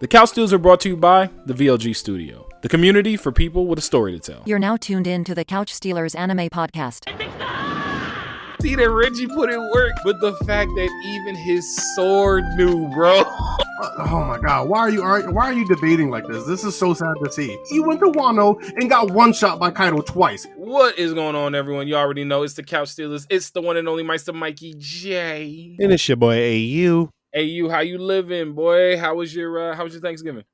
The Couch Steals are brought to you by the VLG Studio, the community for people with a story to tell. You're now tuned in to the Couch Stealers Anime Podcast. See that Reggie put in work, but the fact that even his sword knew, bro. Oh my God! Why are you debating like this? This is so sad to see. He went to Wano and got one shot by Kaido twice. What is going on, everyone? You already know it's the Couch Stealers. It's the one and only Meister Mikey J. And it's your boy AU. AU, how you living, boy? How was your Thanksgiving?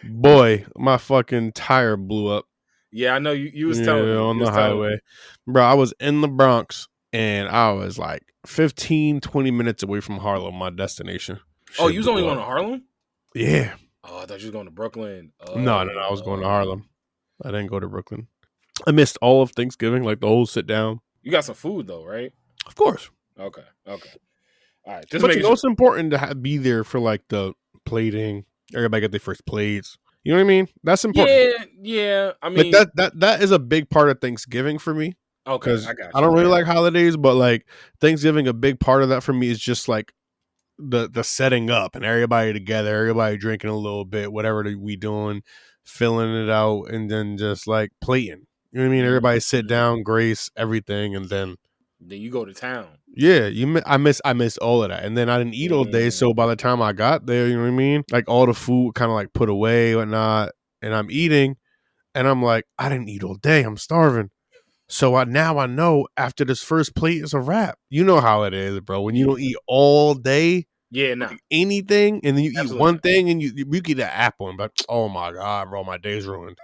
Boy, my fucking tire blew up. Yeah, I know you was telling me on the highway. Bro, I was in the Bronx and I was like 15, 20 minutes away from Harlem, my destination. Oh, you was only going to Harlem? Yeah. Oh, I thought you was going to Brooklyn. No, I was going to Harlem. I didn't go to Brooklyn. I missed all of Thanksgiving, like the whole sit down. You got some food though, right? Of course. Okay. All right. But it's important to be there for like the plating. Everybody get their first plates. You know what I mean? That's important. Yeah. I mean, like that is a big part of Thanksgiving for me. Okay, I got you. I don't really like holidays, but like Thanksgiving, a big part of that for me is just like the setting up and everybody together, everybody drinking a little bit, whatever we doing, filling it out, and then just like plating. You know what I mean? Everybody sit down, grace everything, and then you go to town. Yeah, I miss all of that, and then I didn't eat all day. So by the time I got there, you know what I mean, like all the food kind of like put away, whatnot, and I'm eating, and I'm like, I didn't eat all day. I'm starving. So I know after this first plate is a wrap. You know how it is, bro. When you don't eat all day, anything, and then you eat one thing, and you get an apple, and but oh my God, bro, my day's ruined.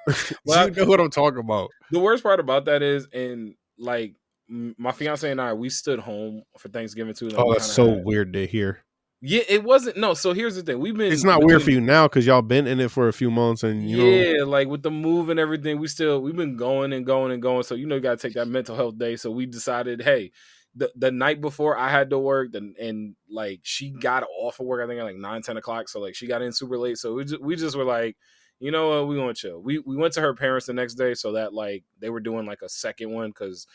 Well, you know what I'm talking about. The worst part about that is, and like my fiance and I, we stood home for Thanksgiving too. Oh, that's so weird to hear. Yeah, it wasn't. No, so here's the thing. It's not weird for you now because y'all been in it for a few months, and you know, like with the move and everything, we've been going and going and going. So you got to take that mental health day. So we decided, hey, the night before I had to work, and like she got off of work, I think at like 9-10 o'clock. So like she got in super late. So we just were like, you know what, we gonna chill. We went to her parents the next day, so that like they were doing like a second one because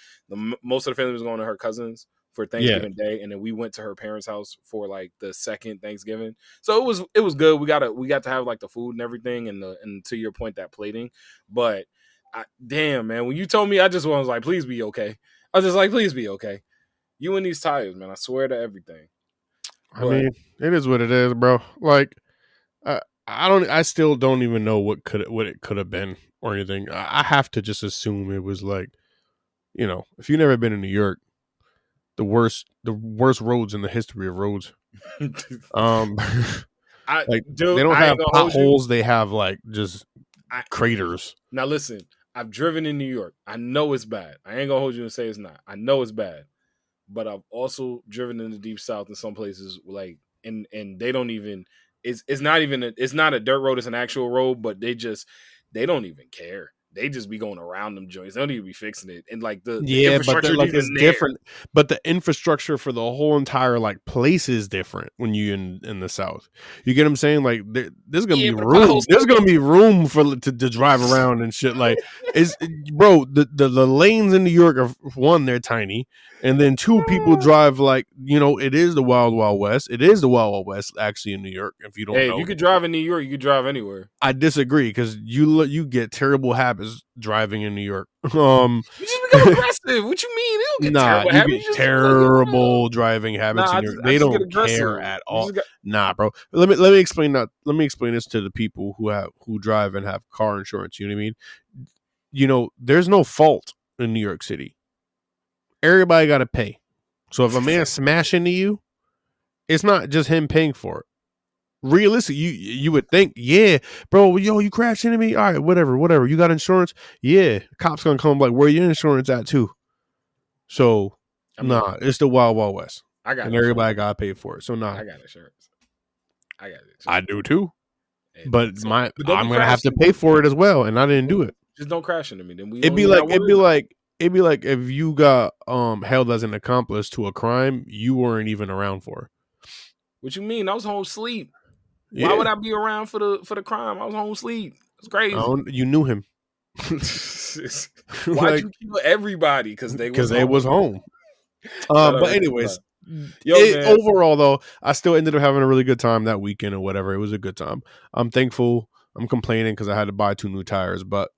most of the family was going to her cousins for Thanksgiving Day, and then we went to her parents' house for like the second Thanksgiving. So it was good. We got to have like the food and everything, and to your point, that plating. But damn, man, when you told me, I just was like, please be okay. I was just like, please be okay. You and these tires, man. I swear to everything. I mean, it is what it is, bro. Like, I still don't even know what it could have been or anything. I have to just assume it was like, you know, if you've never been in New York, the worst roads in the history of roads. They don't have potholes. They have like just craters. Now listen, I've driven in New York. I know it's bad. I ain't gonna hold you and say it's not. I know it's bad, but I've also driven in the deep south in some places like, and they don't even. It's not a dirt road. It's an actual road, but they don't even care. They just be going around them joints. They don't even be fixing it. And like the infrastructure but it's different. But the infrastructure for the whole entire like place is different when you in the south. You get what I'm saying? Like there's gonna be room. There's gonna be room to drive around and shit. Like bro. The lanes in New York are, one, they're tiny, and then two, people drive like, you know, it is the Wild Wild West. It is the Wild Wild West actually in New York. If you don't know, if you could drive in New York, you could drive anywhere. I disagree because you get terrible habits driving in New York. You just become aggressive. What you mean? They don't get terrible habits. Get terrible driving habits in New York. They don't care at all. Nah, bro. Let me explain that. Let me explain this to the people who drive and have car insurance. You know what I mean? You know, there's no fault in New York City. Everybody got to pay. So if a man smash into you, it's not just him paying for it. Realistic, you would think, yeah, bro, you crashed into me. All right, whatever. You got insurance? Yeah, cops gonna come like, where your insurance at too? So, it's the Wild Wild West. I got, and everybody got paid for it. So I got insurance. I do too, but I'm gonna have to pay for it as well, and I didn't do it. Just don't crash into me. Then it'd be like if you got held as an accomplice to a crime you weren't even around for. What you mean? I was home asleep. Yeah. Why would I be around for the crime? I was home asleep. It's crazy. You knew him. Why'd you kill everybody? Because they was home. But anyways, Overall, though, I still ended up having a really good time that weekend or whatever. It was a good time. I'm thankful. I'm complaining because I had to buy 2 new tires, but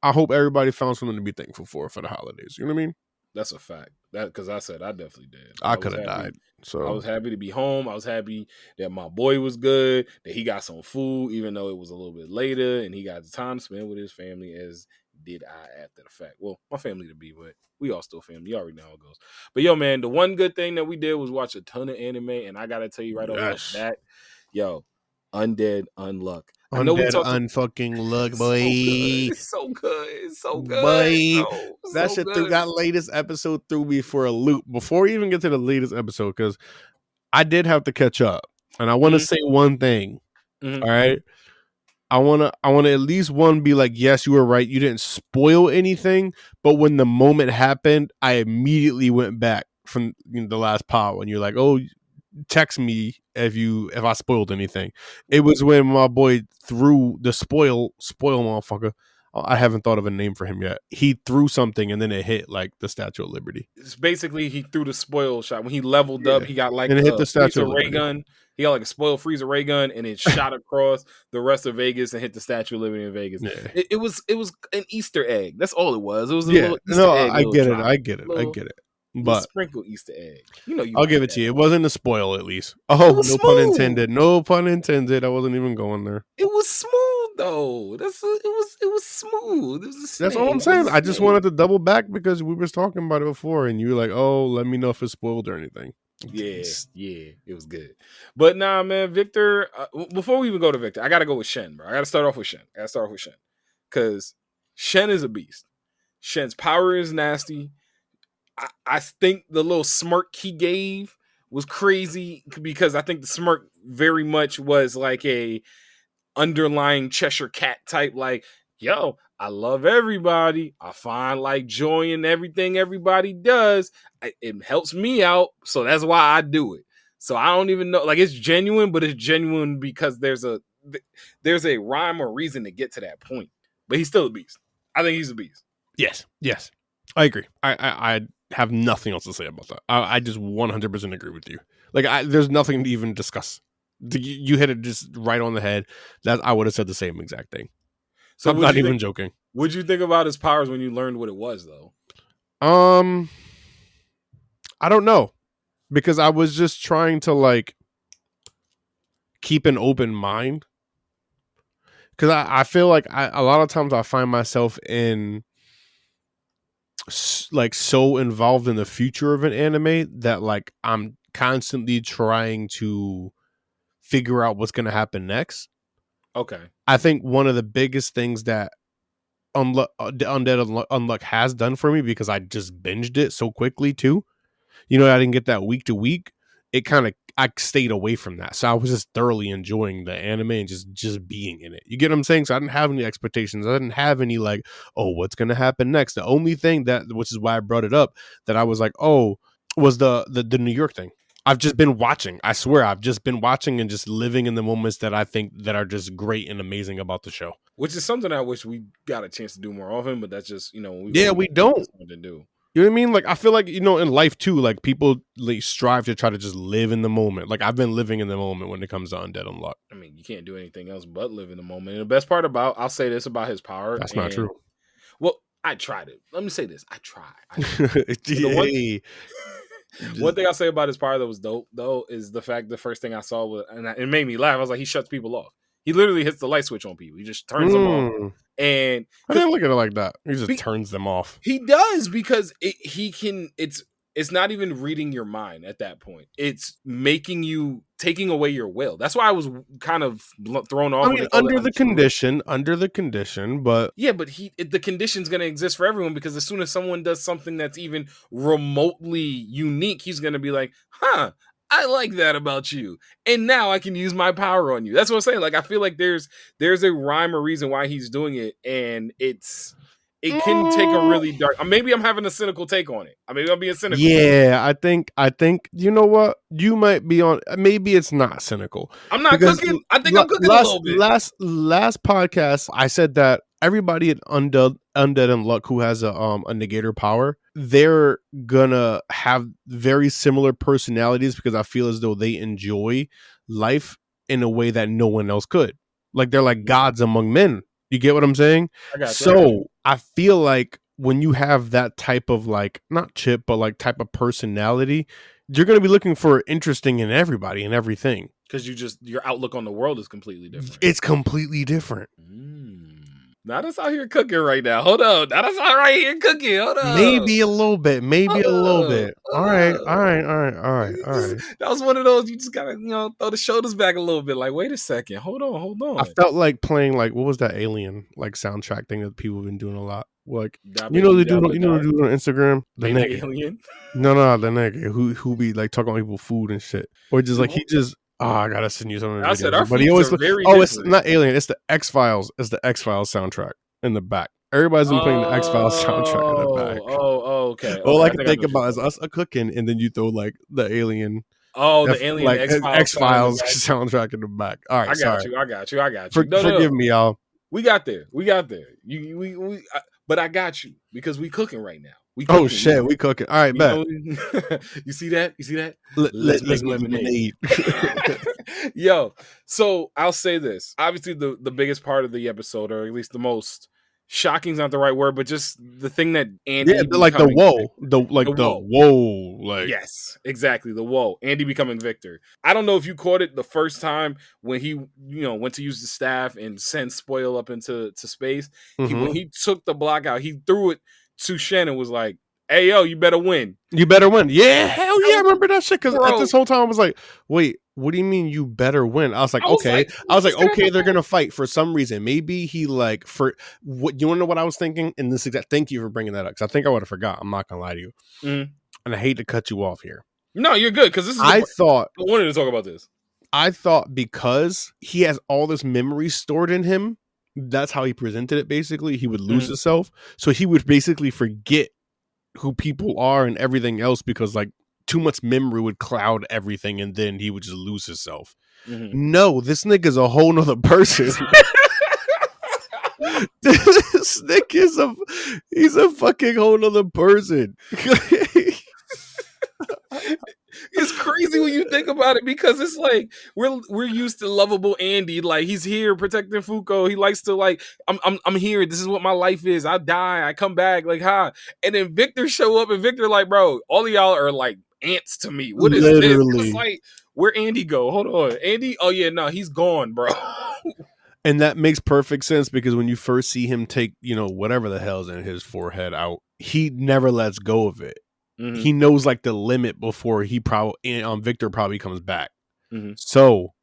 I hope everybody found something to be thankful for the holidays. You know what I mean? That's a fact. That because I said I definitely did. I could have died. So I was happy to be home. I was happy that my boy was good, that he got some food, even though it was a little bit later, and he got the time to spend with his family, as did I after the fact. Well, my family to be, but we all still family. You already know how it goes. But yo, man, the one good thing that we did was watch a ton of anime, and I gotta tell you right off the bat, yo, Undead Unluck. I know we talked unfucking luck, boy. It's so good. It's so good. Boy, that shit threw that latest episode threw me for a loop. Before we even get to the latest episode, because I did have to catch up, and I want to say one thing. All right, I want to at least be like, yes, you were right. You didn't spoil anything, but when the moment happened, I immediately went back from the last pod when you're like, oh, text me if I spoiled anything. It was when my boy threw the spoil motherfucker. I haven't thought of a name for him yet. He threw something and then it hit like the Statue of Liberty. It's basically he threw the spoil shot when he leveled up. He got like and it hit the Statue of Liberty. Ray gun. He got like a spoil freezer ray gun, and it shot across the rest of Vegas and hit the Statue of Liberty in Vegas. Yeah. It was an Easter egg. That's all it was. It was a little Easter egg. I get it. But sprinkle Easter egg. I'll give it to you. It wasn't a spoil, at least. Oh, no pun intended. No pun intended. I wasn't even going there. It was smooth though. It was smooth. That's all I'm saying. I just wanted to double back because we was talking about it before, and you were like, "Oh, let me know if it's spoiled or anything." Yeah, it was good. But nah, man, Victor. Before we even go to Victor, I gotta go with Shen, bro. I gotta start off with Shen because Shen is a beast. Shen's power is nasty. I think the little smirk he gave was crazy because I think the smirk very much was like a underlying Cheshire Cat type, like, yo, I love everybody. I find like joy in everything everybody does. It helps me out, so that's why I do it. So I don't even know, like, it's genuine, but it's genuine because there's a rhyme or reason to get to that point. But he's still a beast. I think he's a beast. Yes, I agree. I have nothing else to say about that. I just 100% agree with you. Like, there's nothing to even discuss. You hit it just right on the head. That I would have said the same exact thing. So I'm not even joking. What'd you think about his powers when you learned what it was, though? I don't know, because I was just trying to like keep an open mind. Because I feel like a lot of times I find myself in like so involved in the future of an anime that like I'm constantly trying to figure out what's going to happen next. Okay. I think one of the biggest things that Undead Unluck has done for me, because I just binged it so quickly too. I didn't get that week to week. I stayed away from that. So I was just thoroughly enjoying the anime and just being in it. You get what I'm saying? So I didn't have any expectations. I didn't have any like, oh, what's going to happen next? The only thing which is why I brought it up, that I was like, oh, was the New York thing. I've just been watching. I swear, I've just been watching and just living in the moments that I think that are just great and amazing about the show. Which is something I wish we got a chance to do more often, but that's just, we don't. To do. You know what I mean? Like, I feel like, in life too, like people like strive to try to just live in the moment. Like, I've been living in the moment when it comes to Undead Unluck. I mean, you can't do anything else but live in the moment. And the best part I'll say this about his power. That's not true. Well, I tried it. Let me say this. I tried. One thing I'll say about his power that was dope, though, is the first thing I saw was, and it made me laugh. I was like, he shuts people off. He literally hits the light switch on people. He just turns them off. And I didn't look at it like that. He just turns them off. He does, because it's not even reading your mind at that point. It's taking away your will. That's why I was kind of thrown off. I mean, under the condition, but yeah, but the condition's going to exist for everyone, because as soon as someone does something that's even remotely unique, he's going to be like, huh, I like that about you, and now I can use my power on you. That's what I'm saying. Like, I feel like there's a rhyme or reason why he's doing it, and it can take a really dark. Maybe I'm having a cynical take on it. Maybe I'm being cynical. Yeah, I think you know what, you might be on. Maybe it's not cynical. I'm not cooking. I think I'm cooking a little bit. Last podcast, I said that everybody at Undead Unluck who has a negator power, they're gonna have very similar personalities because I feel as though they enjoy life in a way that no one else could. Like they're like gods among men. You get what I'm saying? So I feel like when you have that type of like not chip, but like type of personality, you're gonna be looking for interesting in everybody and everything. Because your outlook on the world is completely different. It's completely different. Now that's out here cooking right now. Hold on. Now that's out right here cooking. Hold on. Maybe a little bit. All right. That was one of those you just gotta, throw the shoulders back a little bit. Like, wait a second. Hold on. I felt like playing like what was that Alien like soundtrack thing that people have been doing a lot. Like they do on Instagram. The Alien? No, the nigga who be like talking about people food and shit. Or just like he just I gotta send you some of the videos. Said our but he always it's not Alien, it's the X-Files. It's the X-Files soundtrack in the back. Everybody's been playing the X-Files soundtrack in the back. Okay. All I can think about is us cooking, and then you throw like the Alien. The Alien like X-Files soundtrack in the back. All right, I got you. Forgive me, y'all. We got there. We but I got you because we cooking right now. We cooking. All right, bet. You see that? Let's make lemonade. Yo, so I'll say this. Obviously, the biggest part of the episode, or at least the most shocking is not the right word, but just the thing that Andy like the whoa. Like yes, exactly, the whoa. Andy becoming Victhor. I don't know if you caught it the first time when he went to use the staff and send Spoil up into space. When he took the block out, he threw it to Shen and was like, "Hey yo, you better win. Yeah, hell yeah, I remember that shit because at this whole time I was like, wait, what do you mean you better win? I was like, okay. They're gonna fight for some reason. Maybe he like for what you want to know what I was thinking in this exact. Thank you for bringing that up because I think I would have forgot. I'm not gonna lie to you, and I hate to cut you off here. No, you're good because this is. I wanted to talk about this. I thought because he has all this memory stored in him, that's how he presented it. Basically, he would lose himself, so he would basically forget who people are and everything else because like too much memory would cloud everything and then he would just lose himself. No, this nigga's a whole nother person. This nigga he's a fucking whole nother person. It's crazy when you think about it because it's like we're used to lovable Andy. Like he's here protecting Fuko. He likes to like I'm here. This is what my life is. I die. I come back. Like and then Victhor show up and Victhor like, bro, all of y'all are like ants to me. What is this? It's like where Andy go? Hold on, Andy. Oh yeah, no, he's gone, bro. And that makes perfect sense because when you first see him take whatever the hell's in his forehead out, he never lets go of it. He knows like the limit before he Victhor probably comes back. So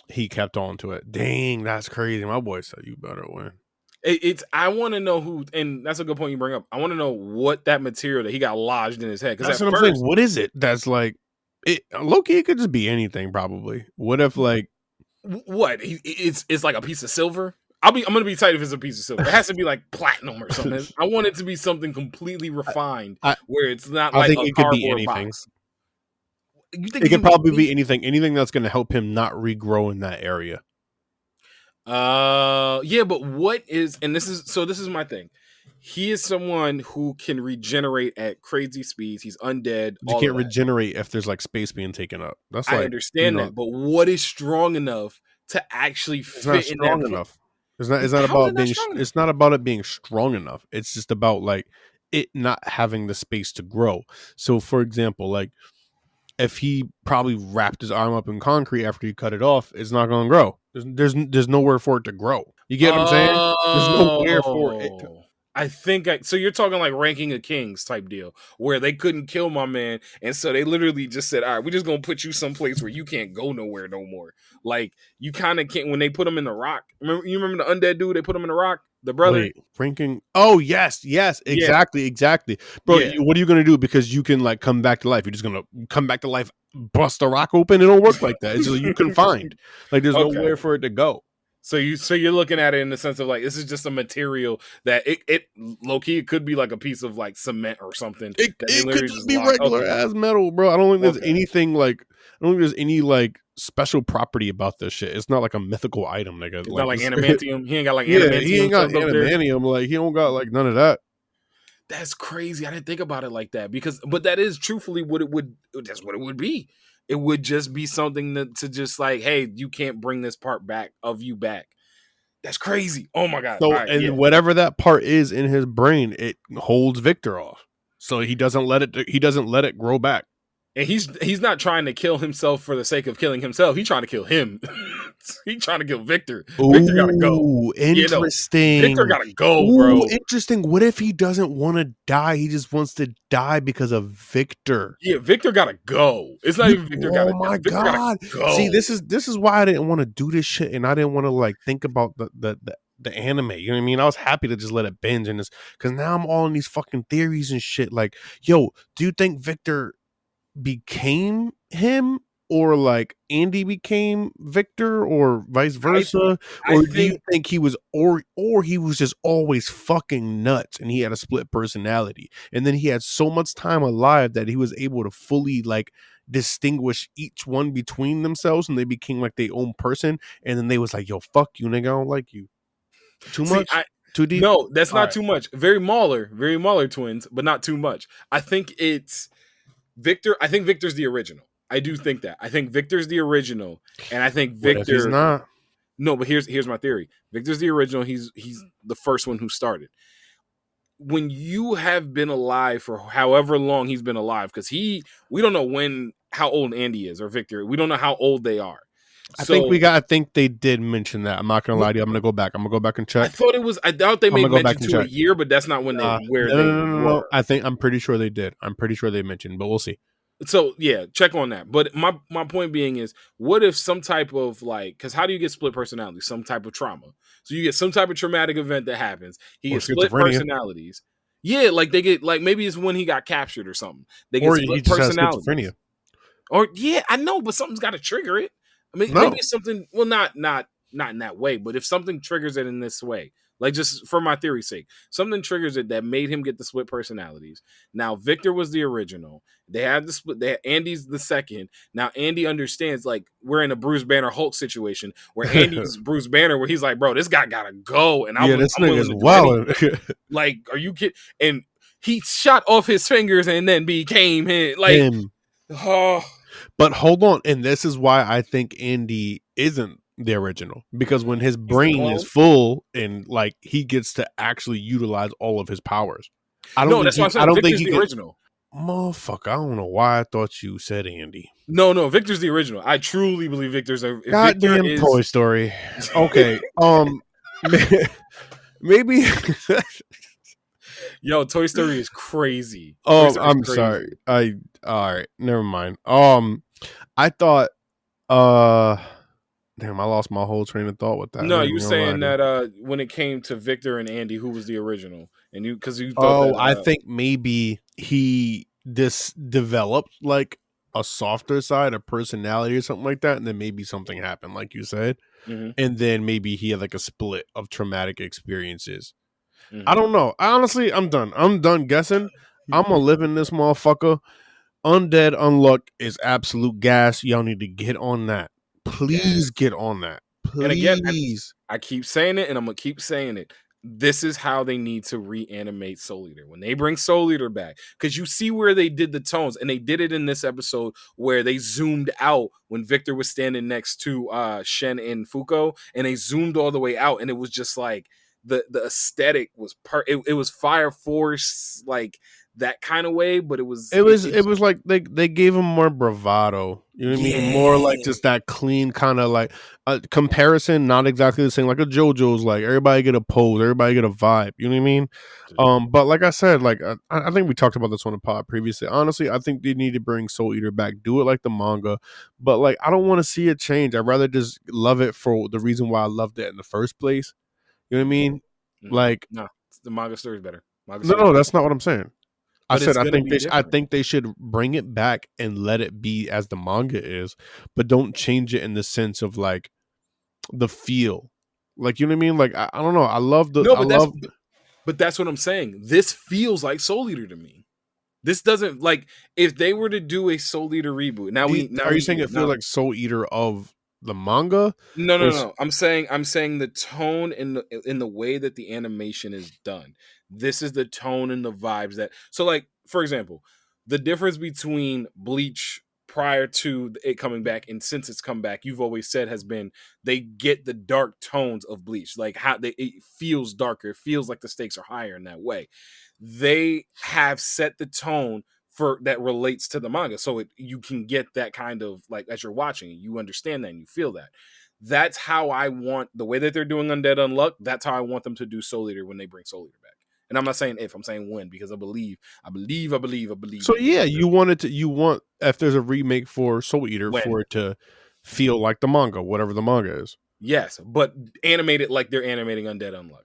he kept on to it. Dang, that's crazy. My boy said you better win. I want to know who, and that's a good point you bring up. I want to know what that material that he got lodged in his head. That's what I'm saying. What is it? That's like low-key, it could just be anything. Probably. What if like what? It's like a piece of silver. I'm gonna be tight if it's a piece of silver. It has to be like platinum or something. I want it to be something completely refined, where it's not like a cardboard box. You think it could probably be anything that's going to help him not regrow in that area? Yeah, but what is, and this is my thing. He is someone who can regenerate at crazy speeds. He's undead. You can't regenerate if there's like space being taken up. That's I understand that, but what is strong enough to actually fit in that? Enough. It's not about being. It's not about it being strong enough. It's just about like it not having the space to grow. So, for example, like if he probably wrapped his arm up in concrete after he cut it off, it's not going to grow. There's nowhere for it to grow. You get what I'm saying? There's nowhere for it to. I think so you're talking like Ranking of Kings type deal where they couldn't kill my man. And so they literally just said, all right, we're just going to put you someplace where you can't go nowhere no more. Like you kind of can't, when they put him in the rock. You remember the undead dude? They put him in the rock, the brother. Wait, Ranking. Oh yes. Exactly. Bro, what are you going to do? Because you can like come back to life. You're just going to come back to life, bust the rock open. It don't work like that. It's just you confined. Like there's nowhere for it to go. So you're looking at it in the sense of like this is just a material that it low key it could be like a piece of like cement or something. It could just be regular ass metal, bro. I don't think there's anything like I don't think there's any like special property about this shit. It's not like a mythical item, nigga. It's like, not like adamantium. He ain't got like adamantium. He ain't got adamantium. Like, he don't got like none of that. That's crazy. I didn't think about it like that but that is truthfully that's what it would be. It would just be something to just like, hey, you can't bring this part back. That's crazy. Oh my God. So, whatever that part is in his brain, it holds Victhor off. So he doesn't let it grow back. And he's not trying to kill himself for the sake of killing himself. He's trying to kill him. He's trying to kill Victhor. Victhor gotta go. Interesting. Victhor gotta go, bro. Interesting. What if he doesn't want to die? He just wants to die because of Victhor. Yeah, Victhor gotta go. It's not even Victhor gotta go. Oh my God. Go. See, this is why I didn't want to do this shit, and I didn't want to like think about the anime. You know what I mean? I was happy to just let it binge in this, because now I'm all in these fucking theories and shit. Like, yo, do you think Victhor became him, or like Andy became Victhor, or vice versa? Or do you think he was or he was just always fucking nuts and he had a split personality, and then he had so much time alive that he was able to fully like distinguish each one between themselves, and they became like their own person, and then they was like, yo, fuck you, nigga, I don't like you. Too much? Too deep? No, that's not too much. Very Mauler twins, but not too much. I think it's Victhor. I think Victor's the original. I do think that. I think Victor's the original, and I think Victhor. What if he's not? No, but here's my theory. Victor's the original. He's the first one who started. When you have been alive for however long he's been alive, because we don't know how old Andy is or Victhor. We don't know how old they are. I think they did mention that. I'm not gonna lie to you. I'm gonna go back and check. I doubt they made mention to a year, but that's not when they No. I'm pretty sure they did. I'm pretty sure they mentioned, but we'll see. So yeah, check on that. But my point being is, what if some type of like, because how do you get split personality? Some type of trauma. So you get some type of traumatic event that happens. He gets split personalities. Yeah, like they get like, maybe it's when he got captured or something. They get split personalities. Or yeah, I know, but something's got to trigger it. I mean, maybe it's something. Well, not in that way, but if something triggers it in this way, like just for my theory's sake, something triggers it that made him get the split personalities. Now Victhor was the original. They had the split. Andy's the second. Now Andy understands, like, we're in a Bruce Banner Hulk situation where Andy's Bruce Banner, where he's like, bro, this guy gotta go, and this nigga's wild. Like, are you kidding? And he shot off his fingers and then became him. Like, oh. But hold on, and this is why I think Andy isn't the original, because when his brain is full and like he gets to actually utilize all of his powers. That's why I'm saying Victor's the original. Motherfucker, I don't know why I thought you said Andy. No, Victor's the original. I truly believe Victor's a goddamn Toy Story. Okay, maybe. Yo, Toy Story is crazy. I'm sorry. All right, never mind. I thought, damn, I lost my whole train of thought with that. No, you were saying that when it came to Victhor and Andy, who was the original, and you thought. I think maybe he developed like a softer side, a personality or something like that, and then maybe something happened, like you said, and then maybe he had like a split of traumatic experiences. I don't know. Honestly, I'm done. I'm done guessing. I'm gonna live in this motherfucker. Undead Unluck is absolute gas. Y'all need to get on that. Please get on that. Please. And again, I keep saying it, and I'm gonna keep saying it. This is how they need to reanimate Soul Eater. When they bring Soul Eater back, because you see where they did the tones, and they did it in this episode where they zoomed out when Victhor was standing next to Shen and Fuko, and they zoomed all the way out, and it was just like the aesthetic was it was Fire Force, like that kind of way, but it was like they gave him more bravado. You know what I mean? More like just that clean kind of like comparison, not exactly the same. Like a JoJo's, like everybody get a pose, everybody get a vibe. You know what I mean? But like I said, like I think we talked about this on the pod previously. Honestly, I think they need to bring Soul Eater back, do it like the manga. But like, I don't want to see it change. I'd rather just love it for the reason why I loved it in the first place. You know what I mean? Like, no, the manga story is better. No, that's not what I'm saying. I think they should bring it back and let it be as the manga is, but don't change it in the sense of like the feel. Like, you know what I mean? Like, I don't know. I love the. But that's what I'm saying. This feels like Soul Eater to me. This doesn't like if they were to do a Soul Eater reboot. Are you saying it feels like Soul Eater of the manga? No. I'm saying the tone in the way that the animation is done. This is the tone and the vibes that. So, like, for example, the difference between Bleach prior to it coming back and since it's come back, you've always said has been they get the dark tones of Bleach, like how it feels darker, it feels like the stakes are higher in that way. They have set the tone for that relates to the manga, so you can get that kind of like as you're watching it, you understand that and you feel that. That's how I want the way that they're doing Undead Unluck. That's how I want them to do Soul Eater when they bring Soul Eater back. And I'm not saying if, I'm saying when, because I believe. So yeah, you want if there's a remake for Soul Eater for it to feel like the manga, whatever the manga is. Yes, but animate it like they're animating Undead Unluck.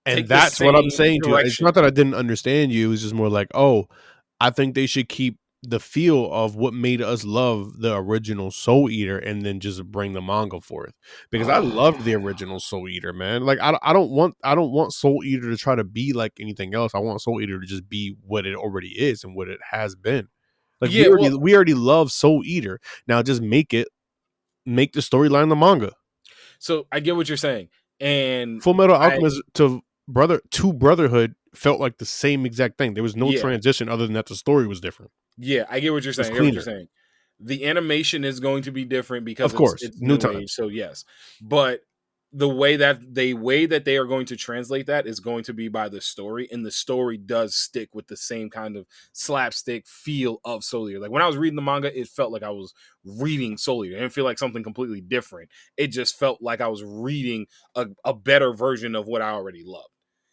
And that's what I'm saying to you. It's not that I didn't understand you. It's just more like, I think they should keep the feel of what made us love the original Soul Eater and then just bring the manga forth, because I loved the original Soul Eater, man. Like I don't want Soul Eater to try to be like anything else. I want Soul Eater to just be what it already is and what it has been. Like we already love Soul Eater. Now just make the storyline the manga. So I get what you're saying. And Full Metal Alchemist to Brotherhood felt like the same exact thing. There was no transition other than that the story was different. Yeah, I get what you're saying. I get what you're saying. The animation is going to be different because of course it's new time. So yes, but the way that they are going to translate that is going to be by the story, and the story does stick with the same kind of slapstick feel of Soul Eater. Like when I was reading the manga, it felt like I was reading Soul Eater. It didn't feel like something completely different. It just felt like I was reading a better version of what I already loved.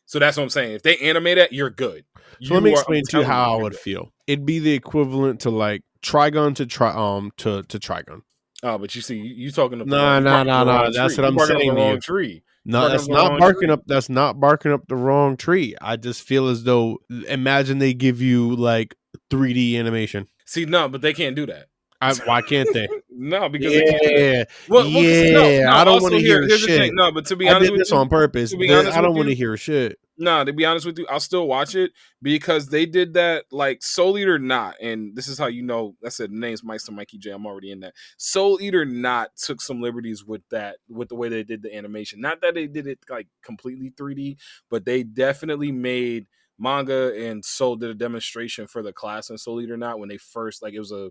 So that's what I'm saying. If they animate it, you're good. So let me explain to you how I would feel. It'd be the equivalent to like Trigun to Trigun. Oh, but you see, you talking about no. That's what I'm saying to you. Tree. No, that's not barking up. That's not barking up the wrong tree. I just feel as though imagine they give you like 3D animation. See, no, but they can't do that. Why can't they? No, because I don't want to hear shit. No, but to be honest, I did this on purpose. I don't want to hear shit. No, to be honest with you, I'll still watch it because they did that like Soul Eater Not, and this is how you know. I said the name's Meister Mikey J. I'm already in that. Soul Eater Not took some liberties with that, with the way they did the animation. Not that they did it like completely 3D, but they definitely made manga and Soul did a demonstration for the class in Soul Eater Not when they first like it was the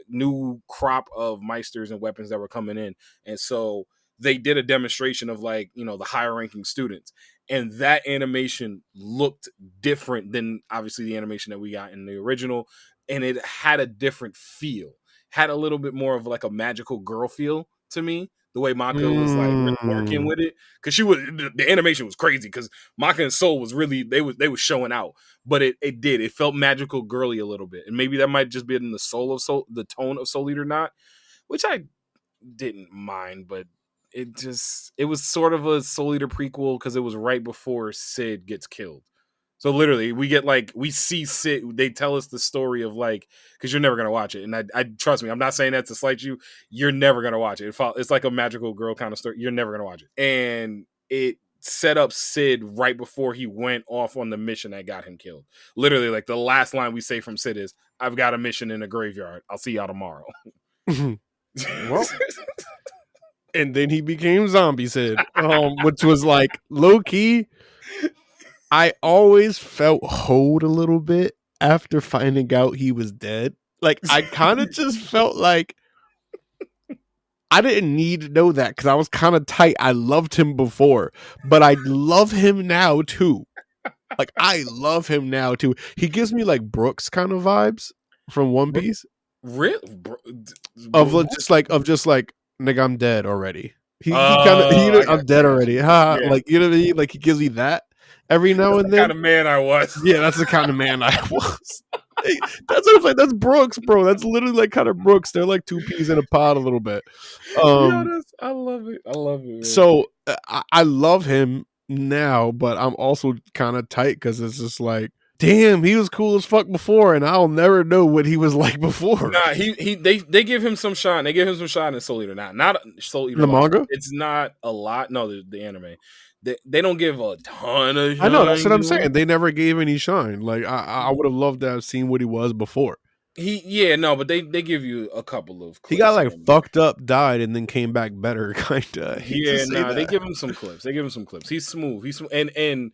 new crop of Meisters and weapons that were coming in, and so they did a demonstration of like the higher ranking students, and that animation looked different than obviously the animation that we got in the original, and it had a different feel, had a little bit more of like a magical girl feel to me. The way Maka was like really working with it, because the animation was crazy. Because Maka and Soul was really they was showing out, but it felt magical girly a little bit, and maybe that might just be in the tone of Soul Eater Not, which I didn't mind, but it was sort of a Soul Eater prequel because it was right before Sid gets killed. So literally, we see Sid. They tell us the story of like, because you're never gonna watch it, and I trust me, I'm not saying that to slight you. You're never gonna watch it. It's like a magical girl kind of story. You're never gonna watch it, and it set up Sid right before he went off on the mission that got him killed. Literally, like the last line we say from Sid is, "I've got a mission in a graveyard. I'll see y'all tomorrow." Well. And then he became Zombie Sid, which was like low key. I always felt hold a little bit after finding out he was dead. Like I kind of just felt like I didn't need to know that because I was kind of tight. I loved him before, but I love him now too. Like I love him now too. He gives me like Brooks kind of vibes from One Piece. Really? Of just like nigga, I'm dead already. I'm dead already. Yeah. Like you know what I mean? Like he gives me that every now and then. That's the kind of man I was. Yeah, that's the kind of man I was. Hey, that's what I'm like. That's Brooks, bro. That's literally like kind of Brooks. They're like two peas in a pod a little bit. I love it. Man. So I love him now, but I'm also kind of tight because it's just like Damn, he was cool as fuck before, and I'll never know what he was like before. Nah, they give him some shine. They give him some shine in Soul Eater. Not Soul Eater. The manga? It's not a lot. No, the anime. They don't give a ton of shine. I know, that's what I'm saying. They never gave any shine. Like I would have loved to have seen what he was before. But they give you a couple of clips. He got like fucked up, died, and then came back better, kinda. They give him some clips. He's smooth. And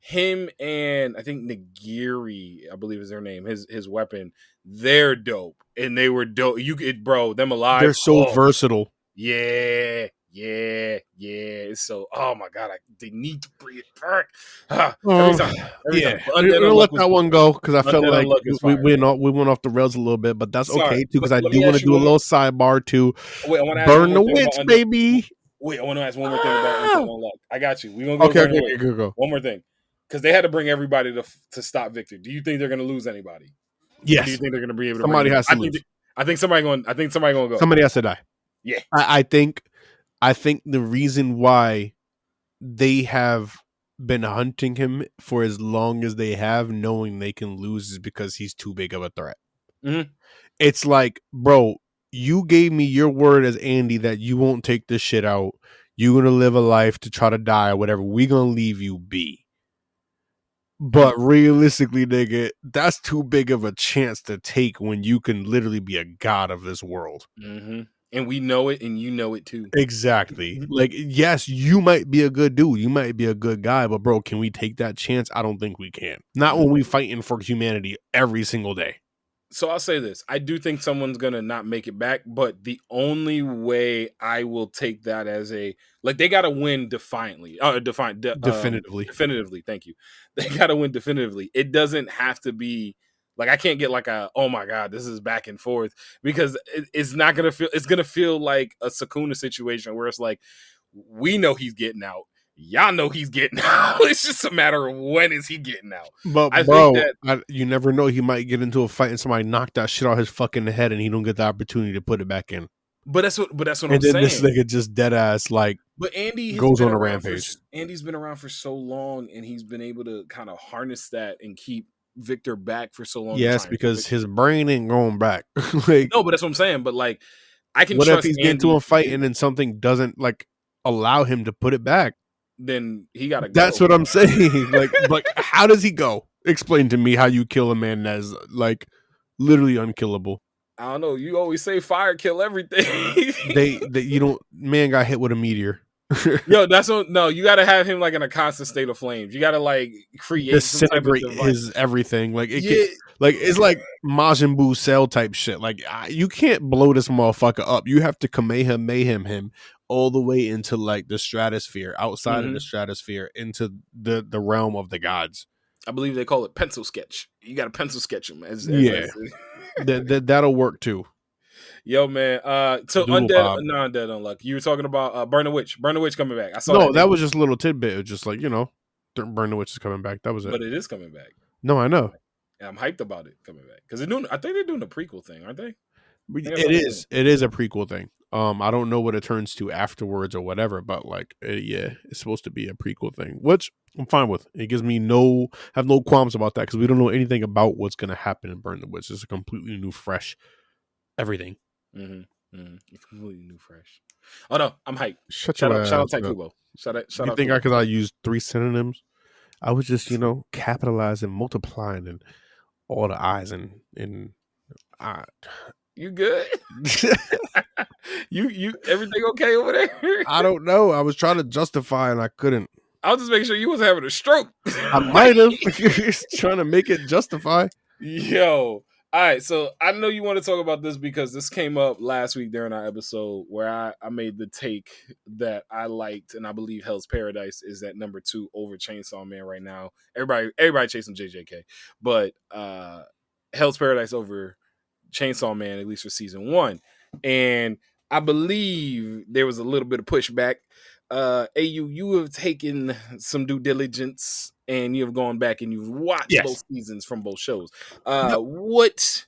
him and I think Nagiri, I believe is their name, his weapon, they're dope. And they were dope. Bro, them alive. They're so versatile. Yeah. So, oh my god, they need to bring it back. We'll let that one go because I felt like we went off the rails a little bit, but that's okay too because I do want to do a little sidebar too. Burn the witch, baby. Wait, I want to ask one more thing about Undead Unluck. I got you. We're gonna go. Go. One more thing, because they had to bring everybody to stop Victhor. Do you think they're gonna lose anybody? Yes. Do you think they're gonna be able to? Somebody has to lose. I think somebody going to go. Somebody has to die. Yeah. I think the reason why they have been hunting him for as long as they have, knowing they can lose, is because he's too big of a threat. Mm-hmm. It's like, bro, you gave me your word as Andy that you won't take this shit out. You're going to live a life to try to die or whatever. We're going to leave you be. But realistically, nigga, that's too big of a chance to take when you can literally be a god of this world. Mm-hmm. And we know it, and you know it too. Exactly. Like, yes, you might be a good dude. You might be a good guy, but bro, can we take that chance? I don't think we can. Not when we fighting for humanity every single day. So I'll say this. I do think someone's going to not make it back, but the only way I will take that as they got to win defiantly. Definitively. Definitively. Thank you. They got to win definitively. It doesn't have to be like, I can't get like oh my God, this is back and forth, because it's not going to feel, it's going to feel like a Sukuna situation where it's like, we know he's getting out. Y'all know he's getting out. It's just a matter of when is he getting out. But I think that you never know. He might get into a fight and somebody knock that shit out his fucking head, and he don't get the opportunity to put it back in. But that's what I'm saying. And then this nigga just dead ass like. But Andy goes on a rampage. Andy's been around for so long, and he's been able to kind of harness that and keep Victhor back for so long. Yes, because his brain ain't going back. No, but that's what I'm saying. But like, I can. What if he's getting to a fight and then something doesn't like allow him to put it back? Then he gotta go. That's what I'm saying. like how does he go? Explain to me how you kill a man that's like literally unkillable. I don't know. You always say fire kill everything. they you don't. Man got hit with a meteor. Yo, that's what. No, you gotta have him like in a constant state of flames. You gotta like create disintegrate his everything. Like it's like Majin Buu Cell type shit. Like you can't blow this motherfucker up. You have to mayhem him all the way into like the stratosphere, outside of the stratosphere, into the realm of the gods. I believe they call it pencil sketch. You got to pencil sketch him. That'll work too. Yo, man. So Undead Unluck. You were talking about Burn the Witch. Burn the Witch coming back. I saw. No, that was just a little tidbit. It was just like, Burn the Witch is coming back. That was it. But it is coming back. No, I know. I'm hyped about it coming back because I think they're doing a prequel thing, aren't they? It is a prequel thing. I don't know what it turns to afterwards or whatever, but like, it's supposed to be a prequel thing, which I'm fine with. It gives me have no qualms about that because we don't know anything about what's going to happen in Burn the Witch. It's a completely new, fresh everything. It's completely new, fresh. Oh no, I'm hyped. Shout out Taikubo. Shout out. You think because I used 3 synonyms? I was just capitalizing, multiplying, and all the I's and You good? you everything okay over there? I don't know. I was trying to justify and I couldn't. I'll just make sure you wasn't having a stroke. I might have. Trying to make it justify. Yo. All right, so I know you want to talk about this because this came up last week during our episode where I made the take that I liked, and I believe Hell's Paradise is at number 2 over Chainsaw Man right now. Everybody chasing JJK, but Hell's Paradise over Chainsaw Man, at least for season 1. And I believe there was a little bit of pushback. AU, you have taken some due diligence and you have gone back and you've watched both seasons from both shows. What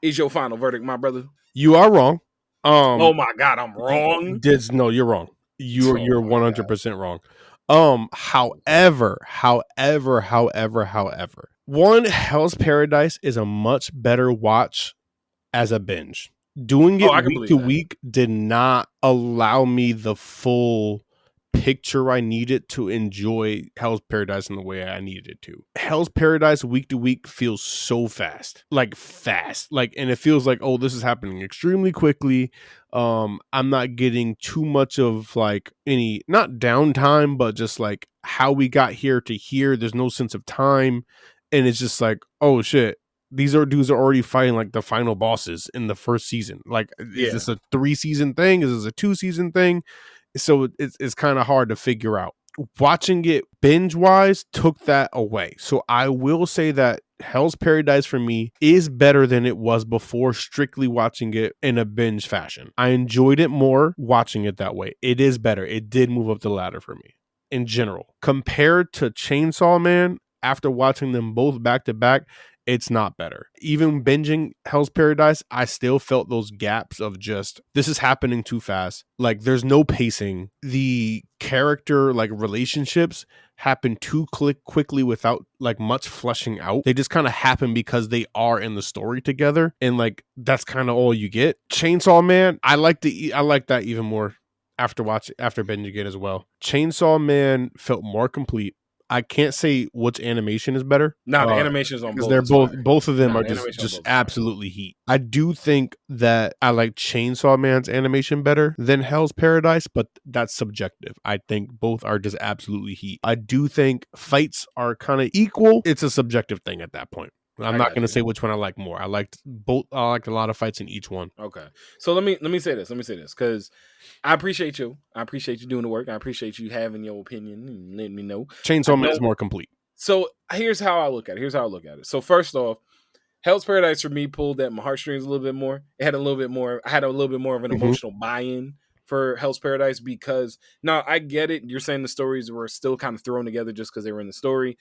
is your final verdict, my brother? You are wrong. Oh my God, I'm wrong. No, you're wrong. You're 100% wrong. However, One, Hell's Paradise is a much better watch as a binge. Doing it week to week did not allow me the full picture I needed to enjoy Hell's Paradise in the way I needed it to. Hell's Paradise week to week feels so fast. Like, and it feels like, oh, this is happening extremely quickly. I'm not getting too much of like any, not downtime, but just like how we got here to here. There's no sense of time. And it's just like, oh shit, these dudes are already fighting like the final bosses in the first season. Like, is this a 3-season thing? Is this a 2-season thing? So it's kind of hard to figure out. Watching it binge wise took that away. So I will say that Hell's Paradise for me is better than it was before strictly watching it in a binge fashion. I enjoyed it more watching it that way. It is better. It did move up the ladder for me in general. Compared to Chainsaw Man, after watching them both back to back, it's not better. Even binging Hell's Paradise, I still felt those gaps of just, this is happening too fast. Like, there's no pacing. The character, like, relationships happen too quickly without, like, much fleshing out. They just kind of happen because they are in the story together. And, like, that's kind of all you get. Chainsaw Man, I like that even more after binging it as well. Chainsaw Man felt more complete. I can't say which animation is better. No, the animation is on both. Because they're both of them are just absolutely heat. I do think that I like Chainsaw Man's animation better than Hell's Paradise, but that's subjective. I think both are just absolutely heat. I do think fights are kind of equal. It's a subjective thing at that point. I'm not going to say which one I like more. I liked both. I liked a lot of fights in each one. Okay. So let me say this. Because I appreciate you. I appreciate you doing the work. I appreciate you having your opinion and letting me know. Chainsaw Man is more complete. So here's how I look at it. So first off, Hell's Paradise for me pulled at my heartstrings a little bit more. It had a little bit more. I had a little bit more of an emotional buy-in for Hell's Paradise, because now I get it. You're saying the stories were still kind of thrown together just because they were in the story.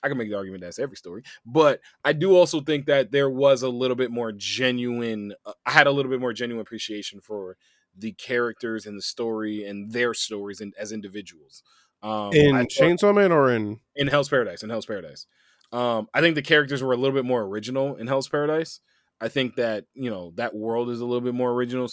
I can make the argument that's every story, but I do also think that there was a little bit more genuine. I had a little bit more genuine appreciation for the characters in the story and their stories as individuals. Chainsaw Man or in Hell's Paradise? In Hell's Paradise, I think the characters were a little bit more original in Hell's Paradise. I think that, that world is a little bit more original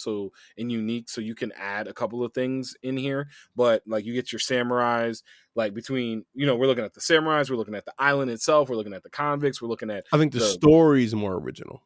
and unique, so you can add a couple of things in here. But like, you get your samurais, like between, we're looking at the samurais, we're looking at the island itself, we're looking at the convicts, we're looking at. I think the story is more original.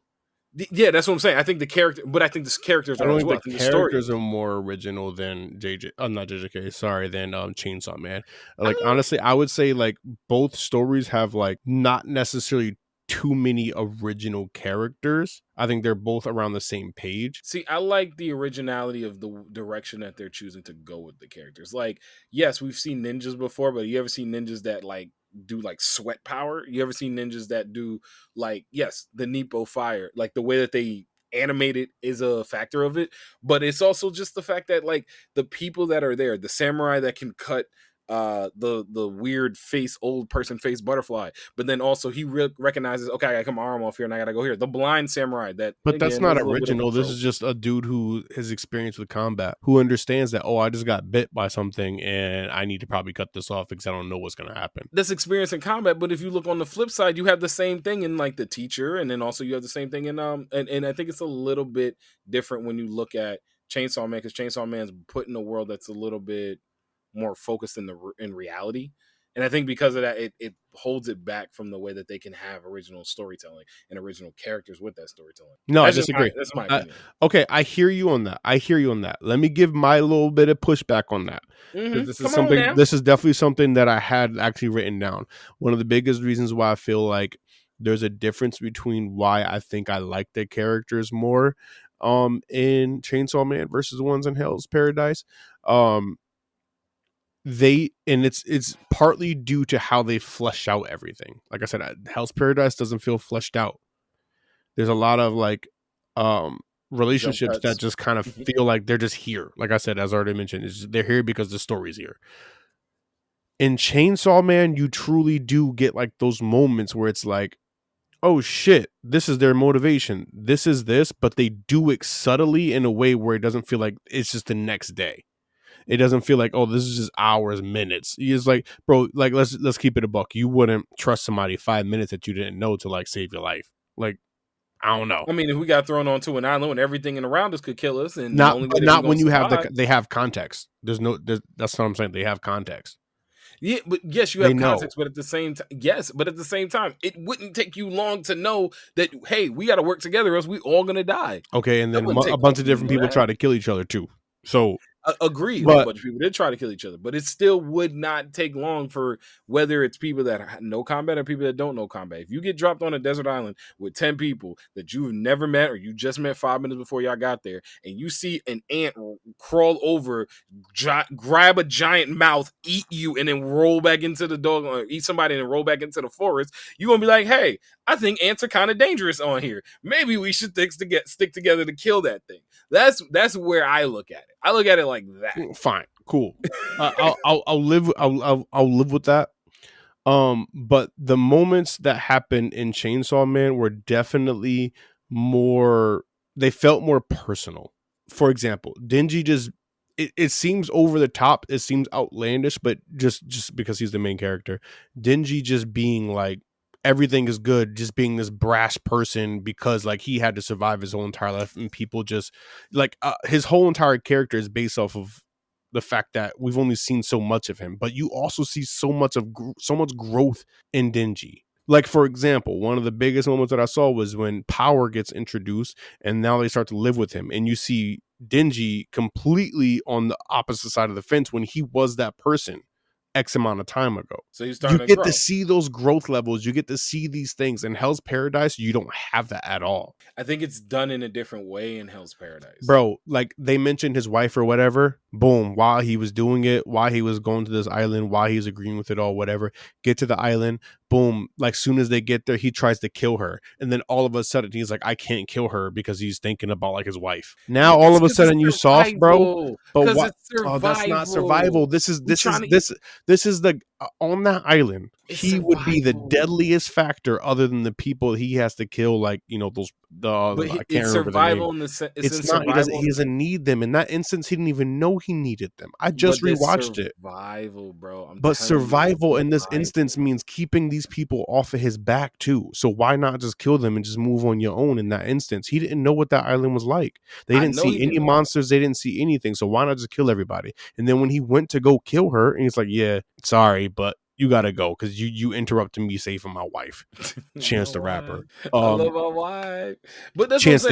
Yeah, that's what I'm saying. I think the characters are. I don't think the characters are more original than not JJK. Sorry, than Chainsaw Man. Like, honestly, I would say like both stories have like not necessarily too many original characters. I think they're both around the same page. See, I like the originality of the direction that they're choosing to go with the characters. Like, yes, we've seen ninjas before, but you ever seen ninjas that like do like sweat power? You ever seen ninjas that do like, yes, the Nippo fire, like the way that they animate it is a factor of it, but it's also just the fact that like the people that are there, the samurai that can cut the weird old person face butterfly, but then also he recognizes, okay, I gotta cut my arm off here and I gotta go here. The blind samurai but again, that's not original. This is just a dude who has experience with combat, who understands that, oh, I just got bit by something and I need to probably cut this off because I don't know what's gonna happen. That's experience in combat. But if you look on the flip side, you have the same thing in like the teacher, and then also you have the same thing in and I think it's a little bit different when you look at Chainsaw Man, because Chainsaw Man's put in a world that's a little bit more focused in reality, and I think because of that, it holds it back from the way that they can have original storytelling and original characters with that storytelling. No, I disagree. That's my opinion. Okay, I hear you on that. Let me give my little bit of pushback on that. This is definitely something that I had actually written down. One of the biggest reasons why I feel like there's a difference between why I think I like the characters more in Chainsaw Man versus the ones in Hell's Paradise. It's partly due to how they flesh out everything. Like I said, Hell's Paradise doesn't feel fleshed out. There's a lot of like relationships that just kind of feel like they're just here. Like I said, as I already mentioned, they're here because the story's here. In Chainsaw Man, you truly do get like those moments where it's like, oh shit, this is their motivation. This is this, but they do it subtly in a way where it doesn't feel like it's just the next day. It doesn't feel like, oh, this is just hours, minutes. It's like, bro, like let's keep it a buck. You wouldn't trust somebody 5 minutes that you didn't know to like save your life. Like, I don't know. I mean, if we got thrown onto an island and everything around us could kill us, and not, the only way but not when you survive, have they have context. That's what I'm saying. They have context. Yeah, but yes, you have context, but at the same time, it wouldn't take you long to know that, hey, we got to work together, or else we all gonna die. Okay, and then a bunch of different people try to kill each other too. So agreed, a bunch of people did try to kill each other, but it still would not take long for whether it's people that know combat or people that don't know combat. If you get dropped on a desert island with 10 people that you've never met or you just met 5 minutes before y'all got there, and you see an ant crawl over, grab a giant mouth, eat you, and then roll back into the dog, or eat somebody and then roll back into the forest, you're gonna be like, hey, I think ants are kind of dangerous on here. Maybe we should stick together to kill that thing. That's where I look at it. I look at it like that. Fine, cool. I'll live with that. But the moments that happened in Chainsaw Man were definitely more. They felt more personal. For example, Denji just. It seems over the top. It seems outlandish, but just because he's the main character, Denji just being like, everything is good, just being this brash person because like he had to survive his whole entire life, and people just like his whole entire character is based off of the fact that we've only seen so much of him, but you also see so much growth in Denji. Like, for example, one of the biggest moments that I saw was when Power gets introduced and now they start to live with him, and you see Denji completely on the opposite side of the fence when he was that person X amount of time ago. So you get to see those growth levels. You get to see these things. In Hell's Paradise, you don't have that at all. I think it's done in a different way in Hell's Paradise. Bro, like they mentioned his wife or whatever. Boom. While he was doing it, while he was going to this island, while he was agreeing with it all, whatever. Get to the island. Boom. Like soon as they get there, he tries to kill her. And then all of a sudden he's like, I can't kill her because he's thinking about like his wife. Now all of a sudden you soft, bro. But what? Oh, that's not survival. This is the on that island. He would be the deadliest factor other than the people he has to kill, like, you know, those I can't remember the name. It's not, he doesn't need them. In that instance, he didn't even know he needed them. I just rewatched it. Survival, bro. But survival in this instance means keeping these people off of his back too. So why not just kill them and just move on your own in that instance? He didn't know what that island was like. They didn't see any monsters. They didn't see anything. So why not just kill everybody? And then when he went to go kill her, and he's like, yeah, sorry, but you gotta go because you interrupted me saving my wife. Chance the Rapper. I love my wife, but that's Chance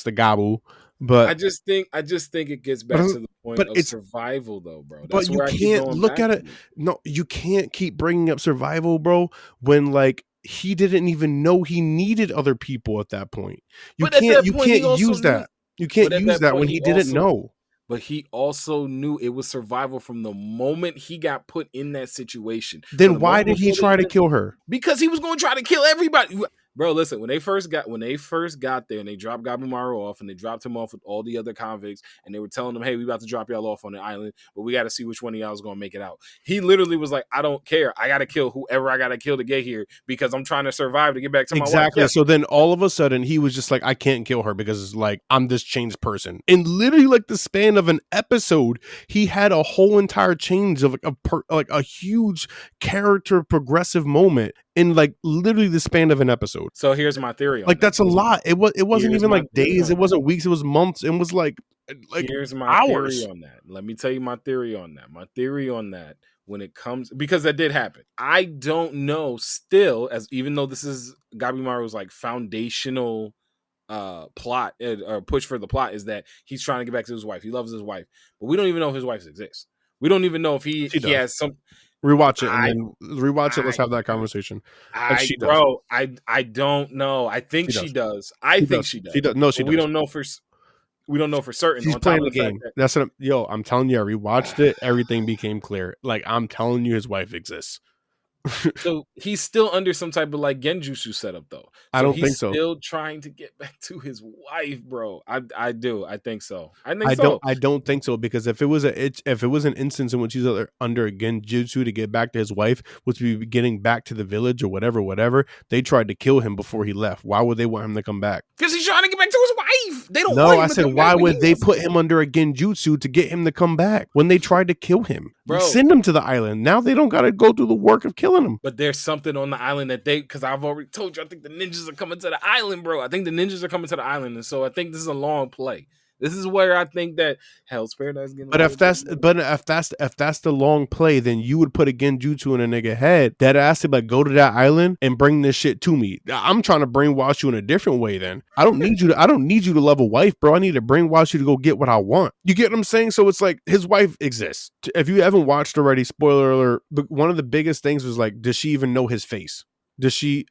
the Gobble. But I just think it gets back to the point of survival, though, bro. That's but you can't look at it. No, you can't keep bringing up survival, bro. When like he didn't even know he needed other people at that point. You can't use that. You can't use that when he didn't know. But he also knew it was survival from the moment he got put in that situation. Then why did he try to kill her? Because he was going to try to kill everybody. Bro, listen, when they first got there and they dropped Gabimaru off and they dropped him off with all the other convicts and they were telling them, hey, we about to drop y'all off on the island, but we got to see which one of y'all is going to make it out. He literally was like, I don't care. I got to kill whoever I got to kill to get here because I'm trying to survive to get back to my wife. Exactly. So then all of a sudden he was just like, I can't kill her because it's like, I'm this changed person. And literally like the span of an episode, he had a whole entire change of like a huge character progressive moment in like literally the span of an episode. So here's my theory on like that's a lot. It wasn't even like days, it wasn't weeks, it was months. It was like here's my hours. Theory on that. Let me tell you my theory on that. My theory on that when it comes, because that did happen. I don't know still, as even though this is Gabimaru's like foundational plot or push for the plot is that he's trying to get back to his wife. He loves his wife, but we don't even know if his wife exists. We don't even know if he has some. Rewatch it and then rewatch it. Let's have that conversation. I don't know. I think she does. I think she does. She does. No, she does. We don't know for certain. He's playing the game. That's what I'm telling you. I rewatched it. Everything became clear. Like I'm telling you, his wife exists. So he's still under some type of like genjutsu setup though. I don't think so. He's still trying to get back to his wife, bro. I do. I think so. I don't think so, because if it was an instance in which he's under a genjutsu to get back to his wife, which would be getting back to the village or whatever, they tried to kill him before he left. Why would they want him to come back? Because he's trying to get back to his wife. They don't. No, I said, why would they put him under a genjutsu to get him to come back when they tried to kill him? Bro, send him to the island. Now they don't got to go through the work of killing him. But there's something on the island that because I've already told you, I think the ninjas are coming to the island, bro. I think the ninjas are coming to the island, and so I think this is a long play. This is where I think that Hell's Paradise. But if that's the long play, then you would put a genjutsu in a nigga head that asked him like, go to that island and bring this shit to me. I'm trying to brainwash you in a different way. Then I don't need you to love a wife, bro. I need to brainwash you to go get what I want. You get what I'm saying? So it's like his wife exists. If you haven't watched already, spoiler alert. But one of the biggest things was like, does she even know his face? Does he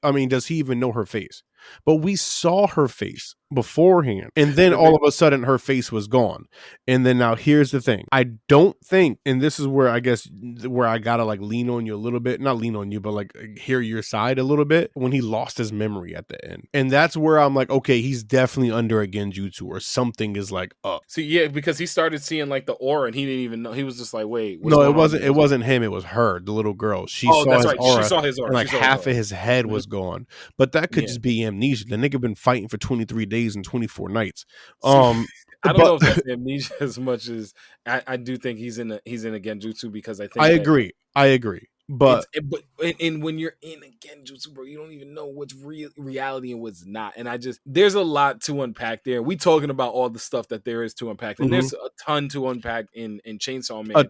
even know her face? But we saw her face beforehand, and then all of a sudden her face was gone. And then now here's the thing. I don't think, and this is where I guess where I gotta like lean on you a little bit, not lean on you, but like hear your side a little bit, when he lost his memory at the end. And that's where I'm like, okay, he's definitely under a genjutsu or something is like up. See, yeah, because he started seeing like the aura and he didn't even know. He was just like, wait. No, it wasn't him. It was her, the little girl. She saw his aura. She saw his aura. And like half of his head was gone. But that could just be amnesia. The nigga been fighting for 23 days and 24 nights. I don't know if that's amnesia as much as I do think he's in a genjutsu, because I think I agree. But when you're in a genjutsu, bro, you don't even know what's reality and what's not. And there's a lot to unpack there. We talking about all the stuff that there is to unpack, and there's a ton to unpack in Chainsaw Man. A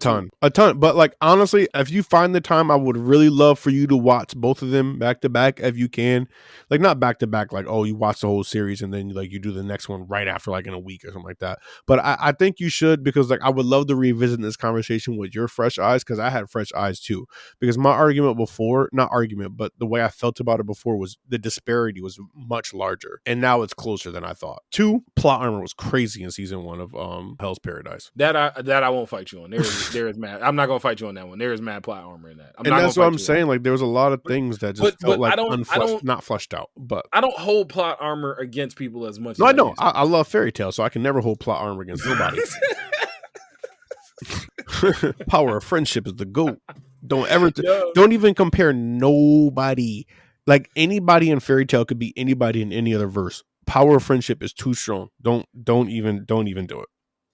ton. But like honestly, if you find the time, I would really love for you to watch both of them back to back if you can. Like not back to back, like you watch the whole series and then like you do the next one right after, like in a week or something like that. But I think you should, because like I would love to revisit this conversation with your fresh eyes, because I had fresh eyes too. Because my argument before, but the way I felt about it before was the disparity was much larger, and now it's closer than I thought. 2, plot armor was crazy in season 1 of Hell's Paradise. That I won't fight you on. There is mad. I'm not gonna fight you on that one. There is mad plot armor in that. And that's what I'm saying. Like there was a lot of things that just felt like not fleshed out. But I don't hold plot armor against people as much. No, I don't. I love Fairy Tail, so I can never hold plot armor against nobody. Power of friendship is the GOAT. Don't even compare nobody. Like anybody in Fairy Tail could be anybody in any other verse. Power of friendship is too strong. Don't even do it.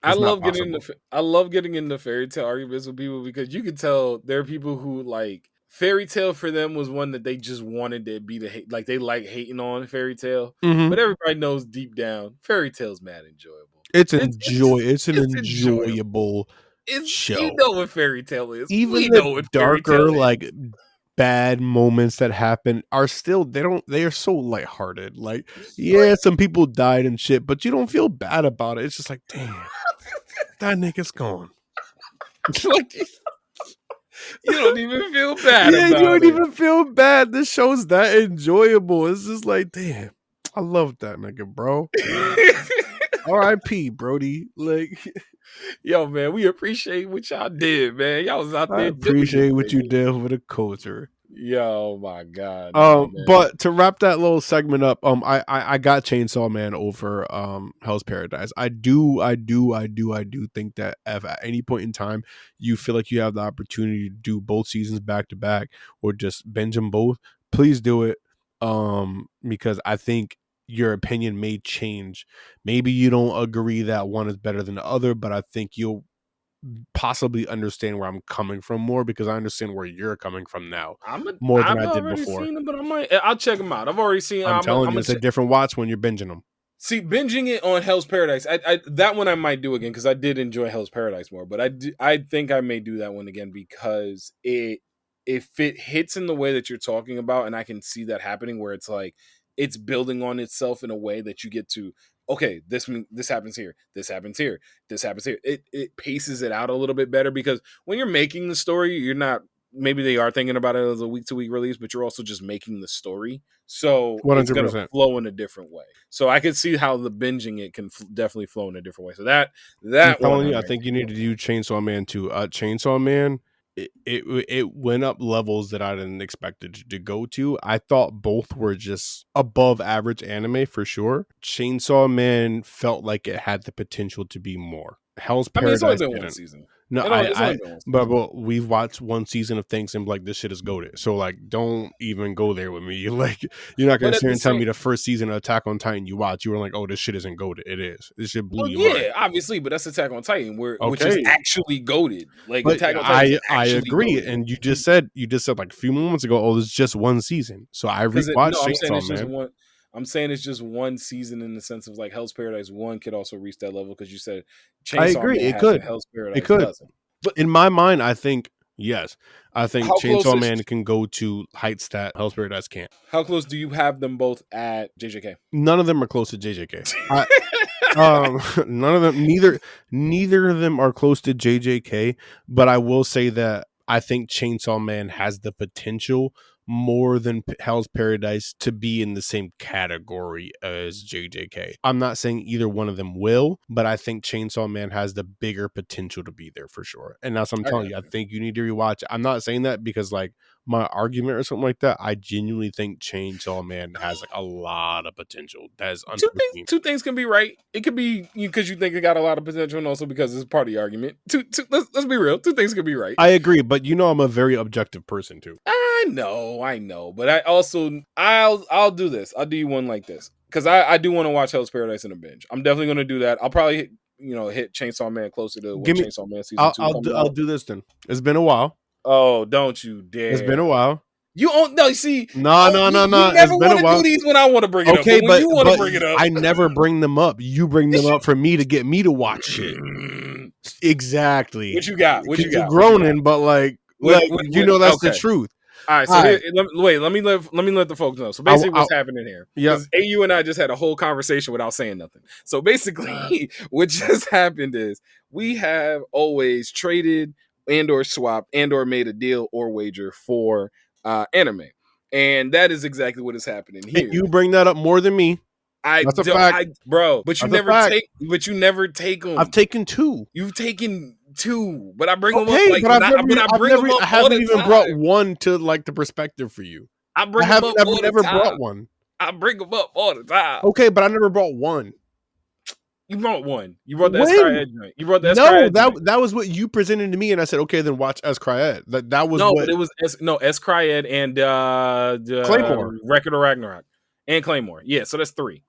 I love getting into Fairy Tail arguments with people, because you can tell there are people who like Fairy Tail for them was one that they just wanted to be like they like hating on Fairy Tail, but everybody knows deep down Fairy Tail's mad enjoyable. It's an enjoyable show. You know what Fairy Tail is. Even the darker like bad moments that happen are still they are so lighthearted. Like some people died and shit, but you don't feel bad about it. It's just like, damn, that nigga's gone. Like, you don't even feel bad. Yeah, you don't even feel bad. This show's that enjoyable. It's just like, damn, I love that nigga, bro. R.I.P. Brody. Like, yo, man, we appreciate what y'all did, man. Y'all was out there. I appreciate what you did for the culture. Yo, my God. But to wrap that little segment up, I got Chainsaw Man over Hell's Paradise. I do think that if at any point in time you feel like you have the opportunity to do both seasons back to back or just binge them both, please do it. Because I think your opinion may change. Maybe you don't agree that one is better than the other, but I think you'll possibly understand where I'm coming from more, because I understand where you're coming from now more than I did before. Seen them, but I'll check them out. I've already seen. I'm telling you, it's a different watch when you're binging them. See, binging it on Hell's Paradise, I that one I might do again, because I did enjoy Hell's Paradise more. But I think I may do that one again, because if it hits in the way that you're talking about, and I can see that happening, where it's like it's building on itself in a way that you get to, okay, this happens here, this happens here, this happens here. It paces it out a little bit better, because when you're making the story, you're not, maybe they are thinking about it as a week-to-week release, but you're also just making the story. So 100%. It's going to flow in a different way. So I could see how the binging it can definitely flow in a different way. So that I'm telling you, I think you need to do Chainsaw Man too. Chainsaw Man it went up levels that I didn't expect it to go to. I thought both were just above average anime for sure. Chainsaw Man felt like it had the potential to be more. Hell's Paradise it's only been didn't. One season. No, but we've watched one season of things and like, this shit is goated. So like, don't even go there with me. Like, you're not gonna sit and tell me the first season of Attack on Titan you watch, you were like, oh, this shit isn't goated. It is. This shit blew your mind. Obviously, but that's Attack on Titan, which is actually goated. Like, but Attack on Titan I agree, goated. And you just said like a few moments ago, oh, this is just one season. So I rewatched Chainsaw Man. I'm saying it's just one season in the sense of like Hell's Paradise 1 could also reach that level because you said Chainsaw Man it could. Hell's Paradise it could. doesn't. But in my mind, I think yes. I think Chainsaw Man can go to heights that Hell's Paradise can't. How close do you have them both at JJK? None of them are close to JJK. None of them. Neither of them are close to JJK. But I will say that I think Chainsaw Man has the potential more than Hell's Paradise to be in the same category as JJK. I'm not saying either one of them will, but I think Chainsaw Man has the bigger potential to be there for sure. And that's what I'm telling you. I think you need to rewatch it. I'm not saying that because like my argument or something like that. I genuinely think Chainsaw Man has like a lot of potential. That's two things can be right. It could be because you think it got a lot of potential, and also because it's part of the argument. Let's be real. Two things can be right. I agree, but you know I'm a very objective person too. I know, but I'll do this. I'll do you one like this because I do want to watch Hell's Paradise in a binge. I'm definitely going to do that. I'll probably hit Chainsaw Man closer to Chainsaw Man season 2. I'll do this then. It's been a while. Oh, don't you dare! It's been a while. You see? No. You never want to do these when I want to bring it up. Okay, but when you want to bring it up, I never bring them up. You bring them up for me to get me to watch shit. Exactly. What you got? You're groaning, but like that's the truth. All right, so let me let the folks know. So basically, what's happening here? Because AU and I just had a whole conversation without saying nothing. So basically, what just happened is we have always traded and or swapped and or made a deal or wager for anime, and that is exactly what is happening here. And you bring that up more than me. That's a fact, bro. But you never take them. I've taken 2. You've taken 2, but I bring them up. Like, I haven't even brought one to like the perspective for you. I've never brought one. I bring them up all the time. Okay, but I never brought one. You brought one. You brought the S-Cryad joint. You brought the S-Cryad joint. That was what you presented to me, and I said, okay, then watch S-Cryad. That was but it was S-Cryad and Claymore, Record of Ragnarok, and Claymore. Yeah, so that's 3.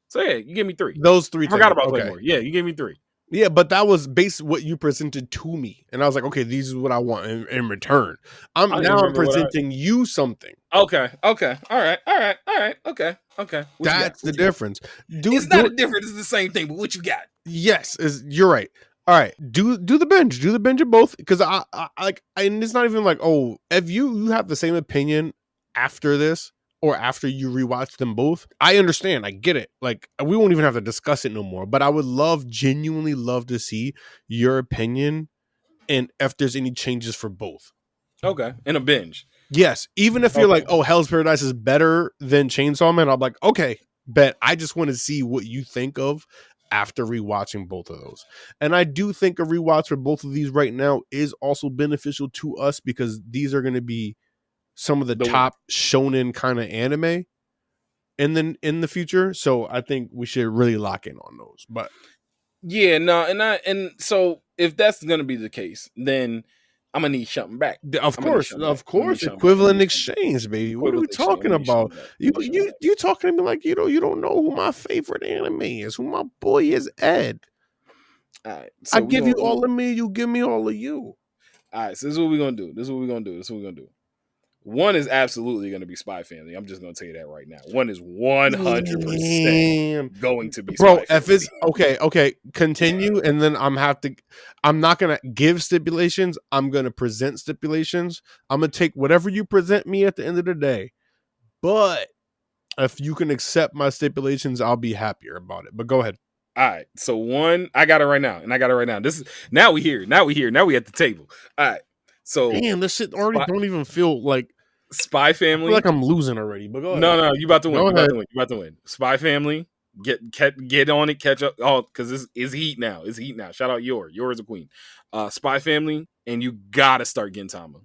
So yeah, you gave me 3. Those 3. I forgot about Claymore. Yeah, you gave me 3. Yeah, but that was based what you presented to me, and I was like, okay, this is what I want in return. I'm presenting you something. Okay, all right, okay. That's the difference. It's not a difference. It's the same thing. But what you got? Yes, you're right. All right, do the binge. Do the binge of both because I and it's not even like, oh, if you have the same opinion after this. Or after you rewatch them both, I understand. I get it. Like, we won't even have to discuss it no more. But I would genuinely love to see your opinion and if there's any changes for both. Okay. In a binge. Yes. Even if you're like, oh, Hell's Paradise is better than Chainsaw Man, I'm like, okay, bet. I just want to see what you think of after rewatching both of those. And I do think a rewatch for both of these right now is also beneficial to us because these are going to be some of the top shonen kind of anime in the future. So I think we should really lock in on those. But yeah, no, and so if that's gonna be the case, then I'm gonna need something back. Of course, equivalent exchange, baby. What are we talking about? You talking to me like you don't know who my favorite anime is, who my boy is, Ed. All right, so I give you all of me, you give me all of you. All right, so this is what we're gonna do. One is absolutely going to be Spy Family. I'm just going to tell you that right now. One is 100% going to be Spy Family. If it's okay, continue, and then I'm not going to give stipulations. I'm going to present stipulations. I'm going to take whatever you present me at the end of the day. But if you can accept my stipulations, I'll be happier about it. But go ahead. All right. So one, I got it right now. This is now we here. Now we at the table. All right. So damn, this shit already don't even feel like Spy Family. I feel like I'm losing already. But go ahead. No, you about to win. You about to win. Spy Family, Get on it, catch up. Oh, because this is heat now. It's heat now. Shout out Yor is a queen. Spy Family, and you gotta start Gintama.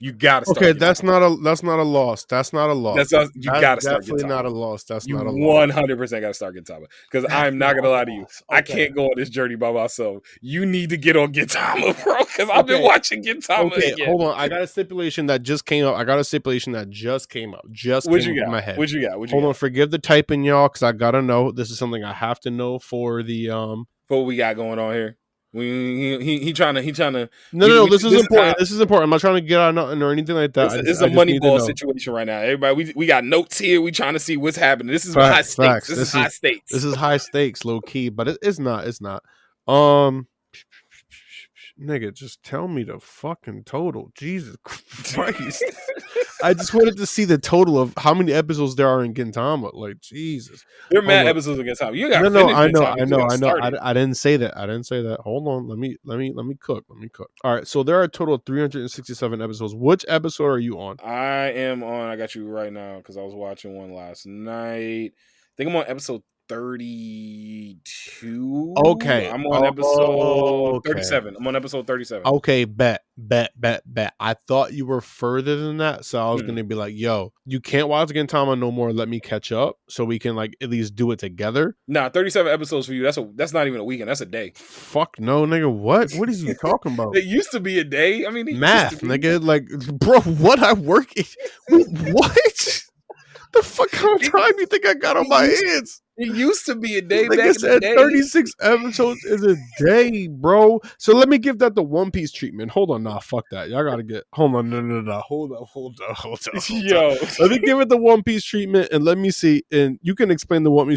You gotta start. Okay, that's not a loss. That's not a loss. You gotta start. Definitely not a loss. That's you not a loss. 100% gotta start Gintama, because I'm not gonna lie to you. Okay. I can't go on this journey by myself. You need to get on Gintama, bro, because I've been watching Gintama. Okay, again. Hold on. I got a stipulation that just came up. Just came up in my head. What you got? Hold on. Forgive the typing, y'all, because I gotta know. This is something I have to know for the For what we got going on here. He trying to. No. This is important. This is important. I'm not trying to get out nothing or anything like that. It's a Moneyball situation right now. Everybody, we got notes here. We trying to see what's happening. This is high stakes. This is high stakes. This is high stakes, low key, but it's not. It's not. Nigga, just tell me the fucking total. Jesus Christ. I just wanted to see the total of how many episodes there are in Gintama. Like, Jesus. There are mad episodes in Gintama. You got I know. I didn't say that. Hold on. Let me cook. All right. So there are a total of 367 episodes. Which episode are you on? I am on. I got you right now because I was watching one last night. I think I'm on episode 32. Okay. I'm on episode 37. I'm on episode 37. Okay, bet. I thought you were further than that, so I was gonna be like, yo, you can't watch Gintama no more. Let me catch up so we can like at least do it together. Nah, 37 episodes for you. That's not even a weekend. That's a day. Fuck no, nigga. What is you talking about? It used to be a day. I mean, math, nigga. Like, bro, what I work? What? The fuck kind of time you think I got on my hands? It used to be a day. Like I said, 36 episodes is a day, bro. So let me give that the One Piece treatment. Hold on, nah, fuck that. Y'all gotta get. Hold on, no. Hold on. Yo, let me give it the One Piece treatment, and let me see. And you can explain the One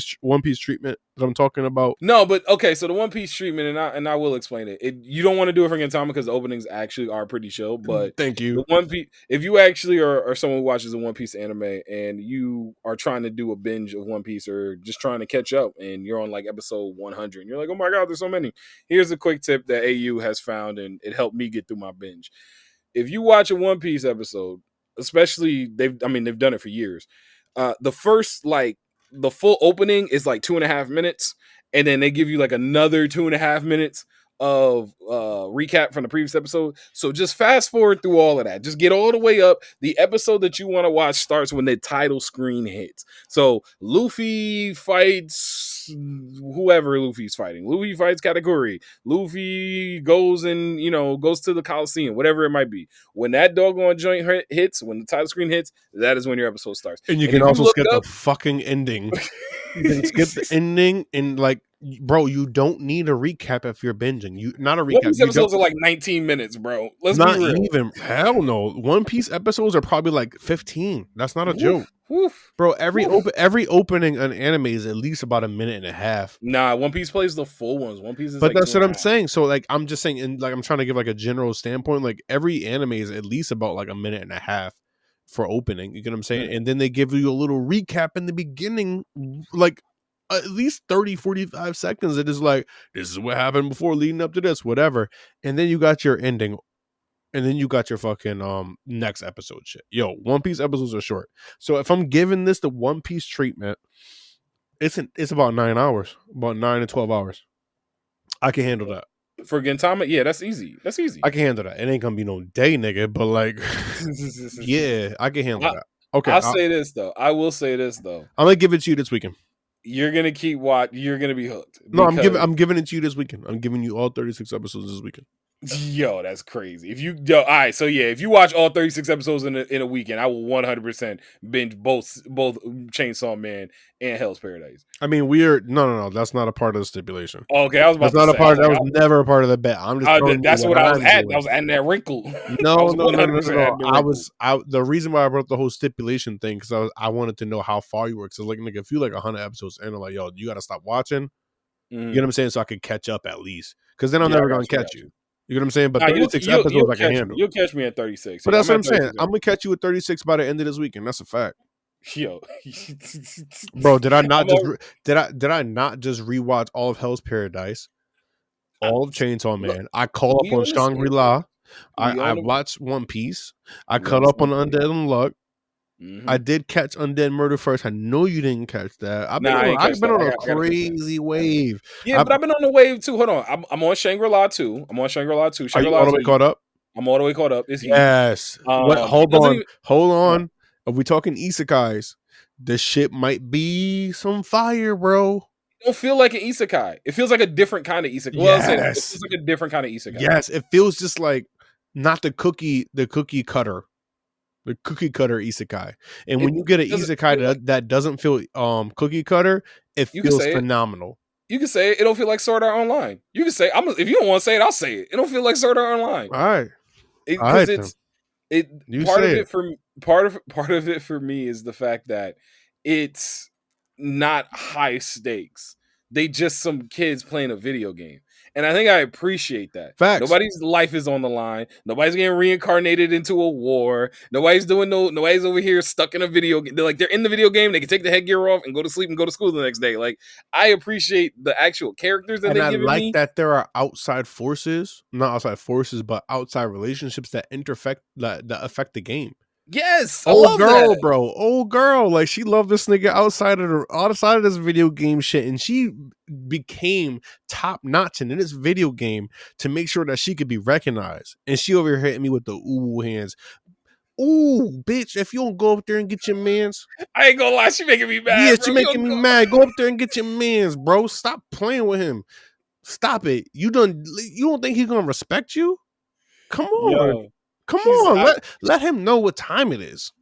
Piece treatment that I'm talking about. No, but okay. So the One Piece treatment, and I will explain it. You don't want to do it for Gintama because the openings actually are pretty chill. But thank you. The One Piece, if you actually are someone who watches a One Piece anime and you are trying to do a binge of One Piece or just trying to catch up and you're on like episode 100 and you're like, oh my god, there's so many. Here's a quick tip that AU has found and it helped me get through my binge. If you watch a One Piece episode, especially they've done it for years, the first like the full opening is like 2.5 minutes, and then they give you like another 2.5 minutes of recap from the previous episode. So just fast forward through all of that. Just get all the way up. The episode that you want to watch starts when the title screen hits. So Luffy fights whoever Luffy's fighting. Luffy fights Katakuri. Luffy goes and goes to the Coliseum, whatever it might be. When that doggone joint hits, when the title screen hits, that is when your episode starts. And you can also skip the fucking ending. You can skip the ending and like, bro, you don't need a recap if you're binging. Not a recap. One Piece episodes are like 19 minutes, bro. Let's be real. Even. Hell no. One Piece episodes are probably like 15. That's not a joke. Bro, every opening on anime is at least about a minute and a half. Nah, One Piece plays the full ones. One Piece is but like that's what I'm saying. So like I'm just saying, and like I'm trying to give like a general standpoint. Like every anime is at least about like a minute and a half for opening. You get what I'm saying? And then they give you a little recap in the beginning, like at least 30-45 seconds. It is like, this is what happened before leading up to this, whatever. And then you got your ending. And then you got your fucking next episode shit. Yo, One Piece episodes are short. So if I'm giving this the One Piece treatment, it's about 9 hours. About 9 to 12 hours. I can handle that. For Gintama, yeah, that's easy. I can handle that. It ain't gonna be no day, nigga, but like yeah, I can handle that. Okay. I will say this though. I'm gonna give it to you this weekend. You're gonna keep watching. You're gonna be hooked. No, I'm giving it to you this weekend. I'm giving you all 36 episodes this weekend. Yo, that's crazy. All right, so yeah, if you watch all 36 episodes in a weekend, I will 100% binge both Chainsaw Man and Hell's Paradise. I mean, no, that's not a part of the stipulation. Okay, I was about that's to not say, a part. That was never a part of the bet. I'm just. That's what I was at. I was adding that wrinkle. No. The reason why I brought the whole stipulation thing because I wanted to know how far you were. Because like, if you like 100 episodes and I'm like, yo, you got to stop watching. You know what I'm saying? So I could catch up at least. Because then I'm never gonna catch you. You know what I'm saying? But 36 episodes I can handle. You'll catch me at 36. But that's what I'm saying. I'm going to catch you at 36 by the end of this weekend. That's a fact. Yo. Bro, did I not just rewatch all of Hell's Paradise? All of Chainsaw Man. I caught up on Shangri-La. I watched One Piece. I caught up on Undead Unluck. I did catch Undead Murder first. I know you didn't catch that. I've been on a crazy wave. Yeah, but I've been on the wave too. Hold on, I'm on Shangri-La too. Shangri-La Are you all the way caught up? I'm all the way caught up. It's yes. Hold on. Are we talking isekais? This shit might be some fire, bro. It don't feel like an isekai. It feels like a different kind of isekai. Well, it feels like a different kind of isekai. Yes, it feels just like not the cookie cutter. The cookie cutter isekai. And when you get an isekai that doesn't feel cookie cutter, it feels phenomenal. You can say it don't feel like Sword Art Online. You can say if you don't want to say it, I'll say it. It don't feel like Sword Art Online. All right. Because part of it for me is the fact that it's not high stakes. They just some kids playing a video game. And I think I appreciate that. Facts. Nobody's life is on the line. Nobody's getting reincarnated into a war. Nobody's over here stuck in a video game. They're in the video game. They can take the headgear off and go to sleep and go to school the next day. Like, I appreciate the actual characters that they give me. I like that there are outside forces, not outside forces, but outside relationships that that affect the game. Yes, old girl, like she loved this nigga outside of this video game shit, and she became top notch in this video game to make sure that she could be recognized. And she over here hitting me with the ooh hands. Ooh, bitch! If you don't go up there and get your mans, I ain't gonna lie, she making me mad. Yeah, she making me mad. Go up there and get your mans, bro. Stop playing with him. Stop it. You don't think he's gonna respect you? Come on. Yo. Come on, let him know what time it is.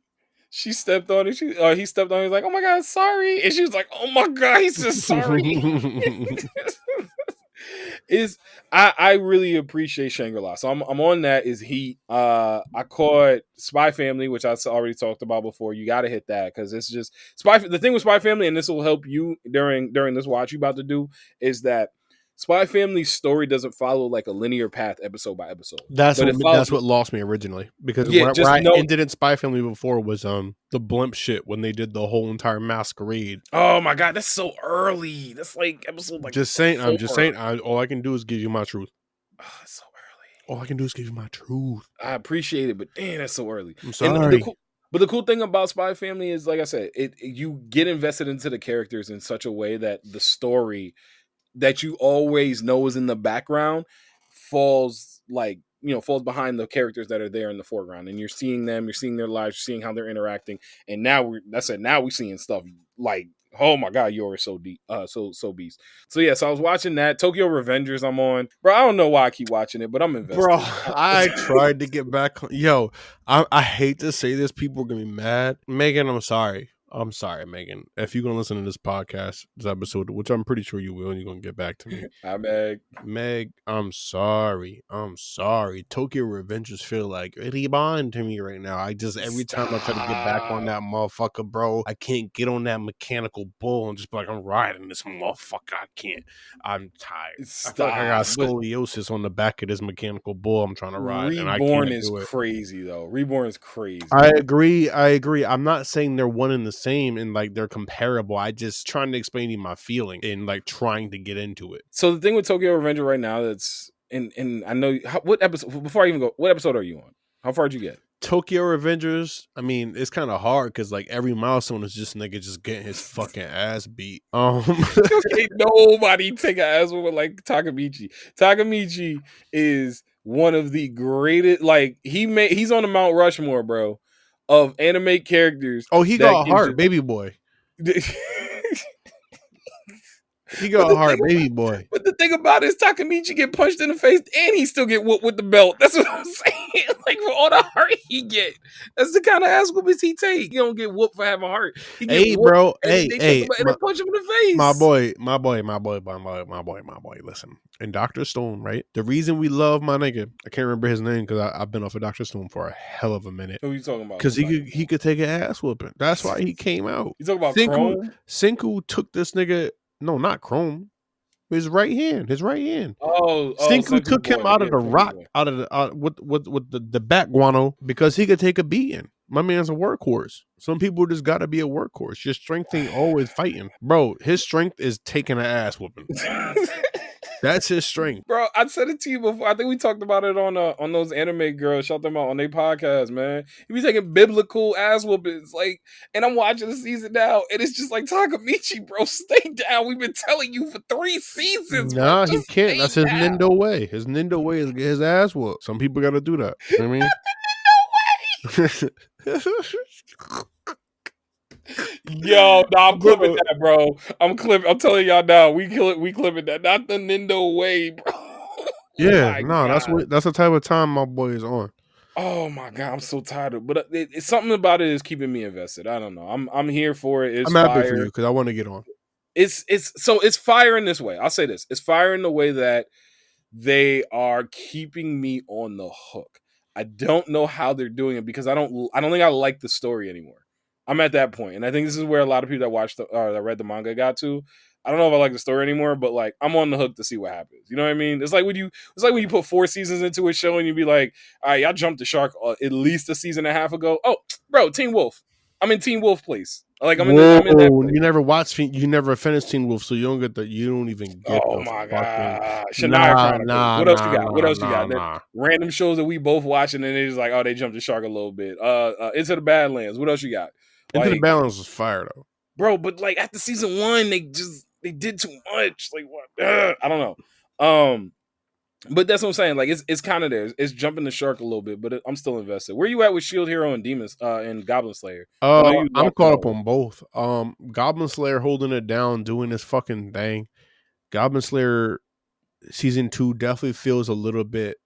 She stepped on it. He stepped on it. He's like, oh my God, sorry. And she was like, oh my God, he said sorry. I really appreciate Shangri-La. So I'm on that is Heat. I caught Spy Family, which I already talked about before. You got to hit that because it's just the thing with Spy Family, and this will help you during this watch you about to do, is that Spy Family's story doesn't follow like a linear path episode by episode. That's what lost me originally, because where I ended in Spy Family before was the blimp shit when they did the whole entire masquerade. Oh my God, that's so early. That's like episode like. I'm just saying. All I can do is give you my truth. Oh, it's so early. All I can do is give you my truth. I appreciate it, but damn, that's so early. I'm sorry. But the cool thing about Spy Family is, like I said, you get invested into the characters in such a way that the story that you always know is in the background falls behind the characters that are there in the foreground, and you're seeing them, you're seeing their lives, you're seeing how they're interacting, and now we're seeing stuff like, oh my God, you're so deep, so beast. So yeah, so I was watching that Tokyo Revengers. I'm on, bro. I don't know why I keep watching it, but I'm invested. Bro, I tried to get back. Yo, I hate to say this, people are gonna be mad. Megan, I'm sorry, Megan. If you're gonna listen to this podcast, this episode, which I'm pretty sure you will, and you're gonna get back to me. Hi, Meg, I'm sorry. Tokyo Revengers feel like reborn to me right now. Every time I try to get back on that motherfucker, bro, I can't get on that mechanical bull and just be like, I'm riding this motherfucker. I can't. I'm tired. I feel like I got scoliosis on the back of this mechanical bull I'm trying to ride. Reborn is crazy though. Reborn is crazy. I agree. I'm not saying they're one and the same and like they're comparable. I just trying to explain to you my feeling and like trying to get into it. So the thing with Tokyo Revenger right now, that's and I know what episode. Before I even go, what episode are you on? How far did you get? Tokyo Revengers. I mean, it's kind of hard because like every milestone is just nigga just getting his fucking ass beat. Ain't nobody take an ass with like Takamichi. Takamichi is one of the greatest. Like he's on the Mount Rushmore, bro, of anime characters. Oh, he got a heart, baby boy. He got a heart, baby boy. But the thing about it is Takamichi get punched in the face and he still get whooped with the belt. That's what I'm saying. Like for all the heart he get, that's the kind of ass whoopings he take. He don't get whooped for having heart. He get hey, bro. Hey, and they punch him in the face. My boy. Listen, in Dr. Stone, right? The reason we love my nigga, I can't remember his name because I've been off of Dr. Stone for a hell of a minute. Who are you talking about? Because he could take an ass whooping. That's why he came out. You talking about Chrome? Senku took this nigga. No, not Chrome. His right hand. Oh, Senku took him out of the rock, out of the with the back guano because he could take a beating. My man's a workhorse. Some people just got to be a workhorse. Your strength ain't always fighting, bro. His strength is taking an ass whooping. That's his strength, bro. I said it to you before. I think we talked about it on those anime girls. Shout them out on their podcast, man. He be taking biblical ass whoopings, like, and I'm watching the season now, and it's just like Takamichi, bro. Stay down. We've been telling you for 3 seasons, nah, bro. he can't. That's his Nindo way. His Nindo way is to get his ass whooped. Some people got to do that. You know what I mean? Yo, I'm clipping that, bro. I'm telling y'all now, we clipping that. Not the Nindo way, bro. Yeah, no, that's the type of time my boy is on. Oh my god, I'm so tired of. But it's something about it is keeping me invested. I don't know. I'm here for it. It's I'm happy fire for you because I want to get on. It's fire in this way. I'll say this. It's fire in the way that they are keeping me on the hook. I don't know how they're doing it because I don't think I like the story anymore. I'm at that point, and I think this is where a lot of people that watched that read the manga got to. I don't know if I like the story anymore, but like I'm on the hook to see what happens. You know what I mean? It's like when you put 4 seasons into a show and you be like, all right, y'all jumped the shark at least a season and a half ago. Oh, bro, Teen Wolf. I'm in Teen Wolf place. Like I'm in that place. You never watched, you never finished Teen Wolf, so you don't even get. Oh my god, Shania Chronicles. What else you got? What else you got? Random shows that we both watching, and they just like, oh, they jumped the shark a little bit. Into the Badlands. What else you got? Like, Into the Badlands was fire though, bro. But like after season 1, they did too much. Like what? I don't know. But that's what I'm saying. Like it's kind of there. It's jumping the shark a little bit, but I'm still invested. Where you at with Shield Hero and Demons and Goblin Slayer? I'm caught up on both. Goblin Slayer holding it down, doing his fucking thing. Goblin Slayer season 2 definitely feels a little bit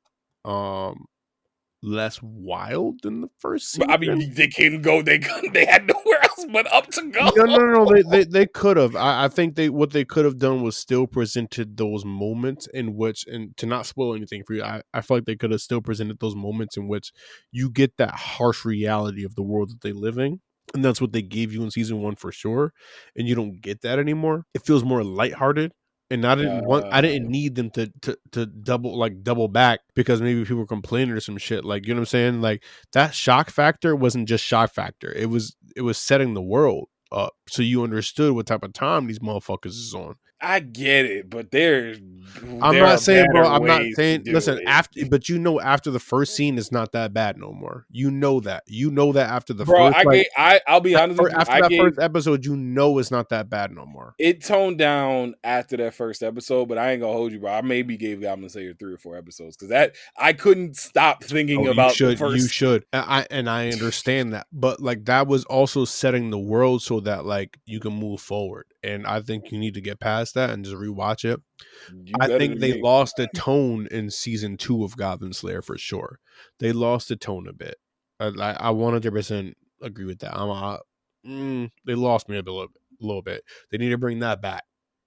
less wild than the first season. But, I mean, they couldn't go. They had nowhere else but up to go. No. They could have. I think what they could have done was still presented those moments in which, and to not spoil anything for you, I feel like they could have still presented those moments in which you get that harsh reality of the world that they live in. And that's what they gave you in season 1 for sure. And you don't get that anymore. It feels more lighthearted. And I didn't need them to double back because maybe people were complaining or some shit. Like, you know what I'm saying? Like that shock factor wasn't just shock factor. It was setting the world up so you understood what type of time these motherfuckers is on. I get it, but I'm not saying, bro. I'm not saying. Listen, after the first scene is not that bad no more. You know that. After the first. I'll be honest with you. After that first episode, it's not that bad no more. It toned down after that first episode, but I ain't gonna hold you, bro. I maybe gave Goblin Slayer 3 or 4 episodes because that I couldn't stop thinking about. You should. I understand that, but like that was also setting the world so that like you can move forward, and I think you need to get past that and just rewatch it. I think they lost the tone in season 2 of Goblin Slayer for sure. They lost the tone a bit. I 100% agree with that. They lost me a little bit. They need to bring that back.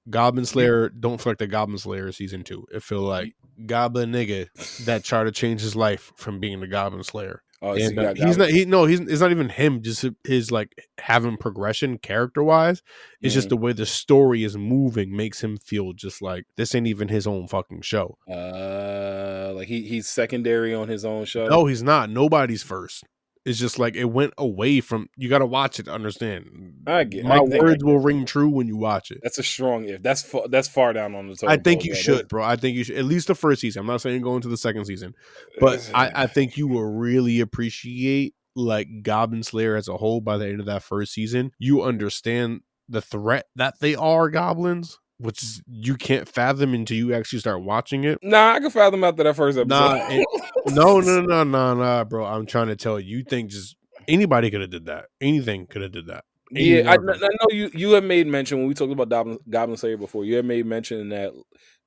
Goblin Slayer don't feel like the Goblin Slayer season 2. It feel like Goblin nigga that tried to change his life from being the Goblin Slayer. Oh, and, it's not even him, just his like having progression character wise. It's just the way the story is moving makes him feel just like this ain't even his own fucking show. Like he's secondary on his own show. No, he's not. Nobody's first. It's just like it went away from. You got to watch it to understand. My words will ring true when you watch it. That's a strong if. That's far down on the totem. I think you should, bro. I think you should at least the first season. I'm not saying go into the second season, but I think you will really appreciate like Goblin Slayer as a whole by the end of that first season. You understand the threat that they are goblins, which is, you can't fathom until you actually start watching it. Nah, I can fathom after that first episode. No, bro. I'm trying to tell you, think just anybody could have did that. Anything could have did that. Yeah, I know you have made mention when we talked about Goblin Slayer before. You have made mention that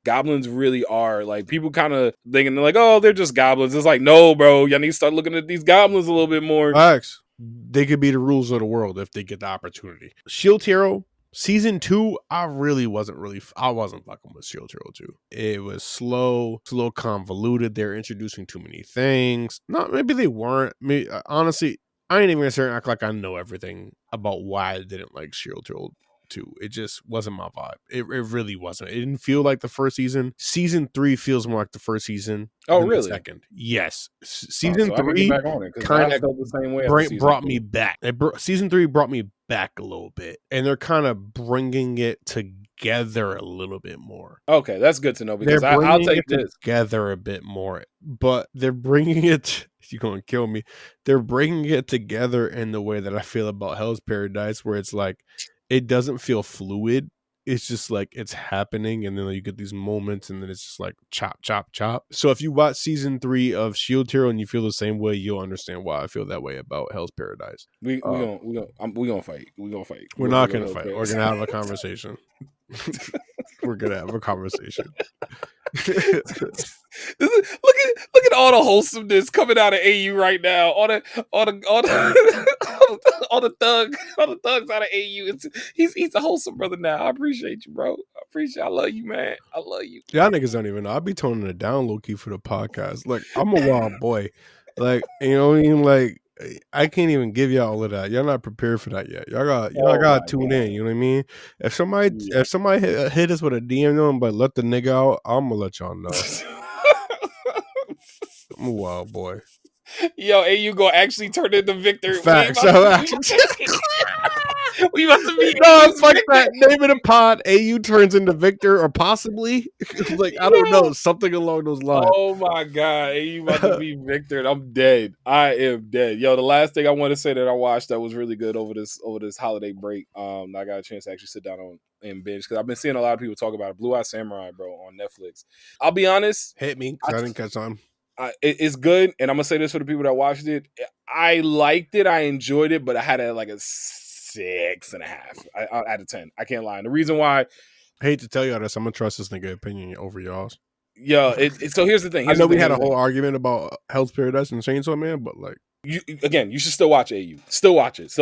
goblins really are like people kind of thinking they're like, oh, they're just goblins. It's like, no, bro, y'all need to start looking at these goblins a little bit more. Facts. They could be the rules of the world if they get the opportunity. Shield Hero. Season 2, I wasn't fucking with Shield Hero 2. It was slow, convoluted. They're introducing too many things. Maybe they weren't. Honestly, I ain't even gonna sit and act like I know everything about why I didn't like Shield Hero 2. It just wasn't my vibe. It really wasn't. It didn't feel like the first season. Season 3 feels more like the first season. Oh, really? The second. Yes. Season 3 kind of the same way brought me back. Season 3 brought me back a little bit. And they're kind of bringing it together together a little bit more. Okay, that's good to know because I'll take this together a bit more, but they're bringing it. You're gonna kill me. They're bringing it together in the way that I feel about Hell's Paradise, where it's like it doesn't feel fluid. It's just like it's happening, and then you get these moments, and then it's just like chop, chop, chop. So if you watch season 3 of Shield Hero and you feel the same way, you'll understand why I feel that way about Hell's Paradise. We gonna fight. We're not gonna fight. We're gonna have a conversation. We're gonna have a conversation. Look at all the wholesomeness coming out of AU right now. All the thugs out of AU. He's a wholesome brother now. I appreciate you, bro. I love you, man. I love you. Y'all niggas don't even know. I'll be toning it down low key for the podcast. Like, I'm a wild boy. Like, you know what I mean? Like, I can't even give y'all all of that. Y'all not prepared for that yet. Y'all got to tune in. You know what I mean? If somebody hit us with a DM but let the nigga out, I'm gonna let y'all know. I'm a wild boy. Yo, AU gonna actually turn into Victhor. Facts. We about to be fuck that. Name of the pod. AU turns into Victhor, or possibly like I don't know, something along those lines. Oh my god, AU about to be Victhor. I'm dead. I am dead. Yo, the last thing I want to say that I watched that was really good over this holiday break. I got a chance to actually sit down and binge because I've been seeing a lot of people talk about it. Blue Eye Samurai, bro, on Netflix. I'll be honest. Hit me because I didn't catch on. It's good, and I'm gonna say this for the people that watched it. I liked it. I enjoyed it, but I had a 6.5 out of 10. I can't lie. And the reason why, I hate to tell y'all this, I'm gonna trust this nigga opinion over y'all's. Yeah. So here's the thing. I know we had a whole argument about Hell's Paradise and Chainsaw Man, but like, you should still watch AU. Still watch it.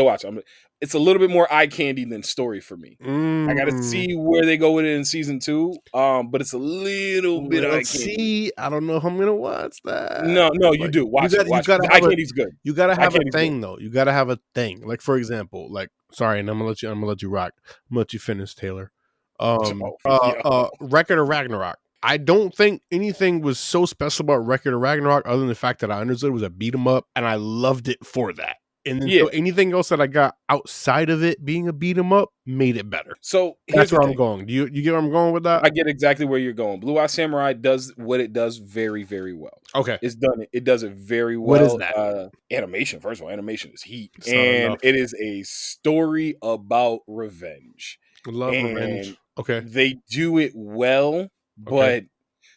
It's a little bit more eye candy than story for me. I got to see where they go with it in season 2. But it's a little bit eye candy. I don't know if I'm gonna watch that. No, you do watch it. Eye candy's good. You gotta have a thing though. You gotta have a thing. Like for example, like sorry, and I'm gonna let you rock. I'm gonna let you finish, Taylor. Record of Ragnarok. I don't think anything was so special about Record of Ragnarok other than the fact that I understood it was a beat 'em up, and I loved it for that. And then so anything else that I got outside of it being a beat 'em up made it better. So that's where I'm going. Do you get where I'm going with that? I get exactly where you're going. Blue Eye Samurai does what it does very, very well. Okay. It does it very well. What is that? Animation. First of all, animation is heat. And it is a story about revenge. Love revenge. Okay. They do it well. But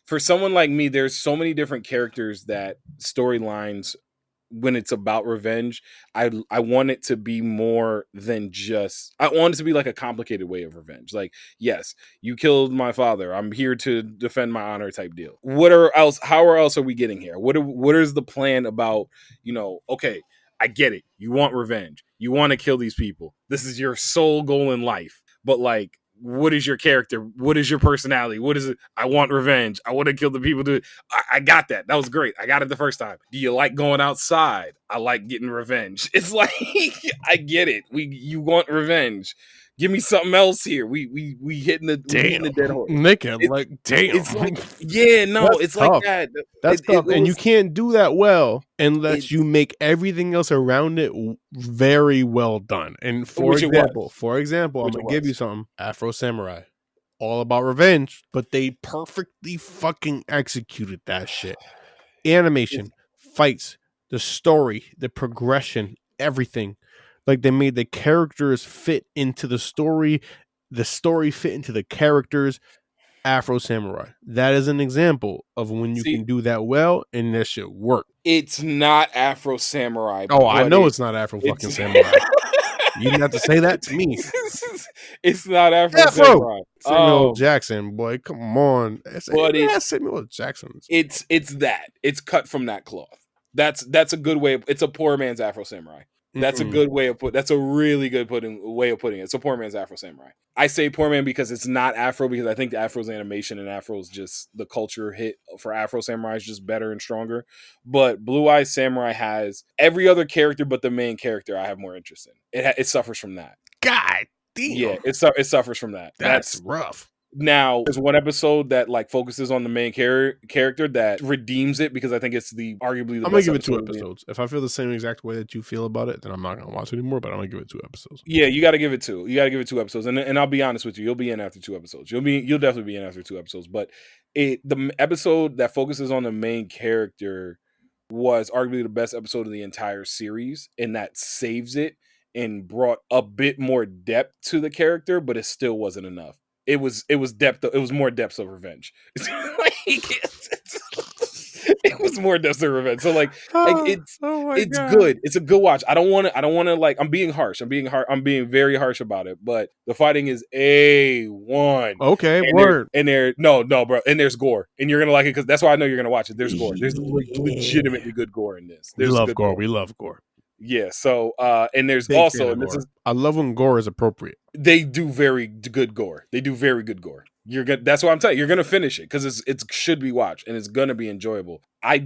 for someone like me, there's so many different characters that storylines, when it's about revenge, I want it to be more than just, I want it to be like a complicated way of revenge. Like, yes, you killed my father. I'm here to defend my honor type deal. How else are we getting here? What is the plan about, okay, I get it. You want revenge. You want to kill these people. This is your sole goal in life. But like, what is your character? What is your personality? What is it? I want revenge. I want to kill the people. I got that. That was great. I got it the first time. Do you like going outside? I like getting revenge. It's like, I get it. You want revenge. Give me something else here. We hitting the dead horse. Nick, like, damn. It's like, it's tough. Like that. That's tough. And you can't do that well unless you make everything else around it very well done. And for example, I'm gonna give you something. Afro Samurai. All about revenge, but they perfectly fucking executed that shit. Animation, fights, the story, the progression, everything. Like they made the characters fit into the story fit into the characters. Afro Samurai. That is an example of when you can do that well and that shit work. It's not Afro Samurai. Oh, I know it's not Afro fucking Samurai. You didn't have to say that to me. It's not Afro Samurai. Samuel Jackson, boy, come on. Samuel Jackson. It's that. It's cut from that cloth. That's a good way. It's a poor man's Afro Samurai. That's a good way of that's a really good way of putting it. It's a poor man's Afro Samurai. I say poor man because it's not Afro, because I think the Afro's animation and Afro's just the culture hit for Afro Samurai is just better and stronger. But Blue Eye Samurai has every other character but the main character I have more interest in. It suffers from that. God damn. Yeah, it suffers from that. That's rough. Now, there's one episode that like focuses on the main character that redeems it because I think it's arguably the I'm best. I'm gonna give it 2 episodes. If I feel the same exact way that you feel about it, then I'm not gonna watch it anymore. But I'm gonna give it 2 episodes. Yeah, you got to give it 2. You got to give it 2 episodes, and I'll be honest with you, you'll be in after 2 episodes. You'll definitely be in after 2 episodes. But the episode that focuses on the main character was arguably the best episode of the entire series, and that saves it and brought a bit more depth to the character, but it still wasn't enough. It was depth. It was more depths of revenge. It was more depths of revenge. So like it's good. It's a good watch. I don't want to like. I'm being harsh. I'm being very harsh about it. But the fighting is A1. Okay, and word. No, bro. And there's gore, and you're gonna like it because that's why I know you're gonna watch it. There's gore. There's legitimately good gore in this. We love gore. We love gore. Yeah. So and there's also, and this is, I love when gore is appropriate. They do very good gore. That's what I'm telling you. You're gonna finish it because it should be watched and it's gonna be enjoyable. I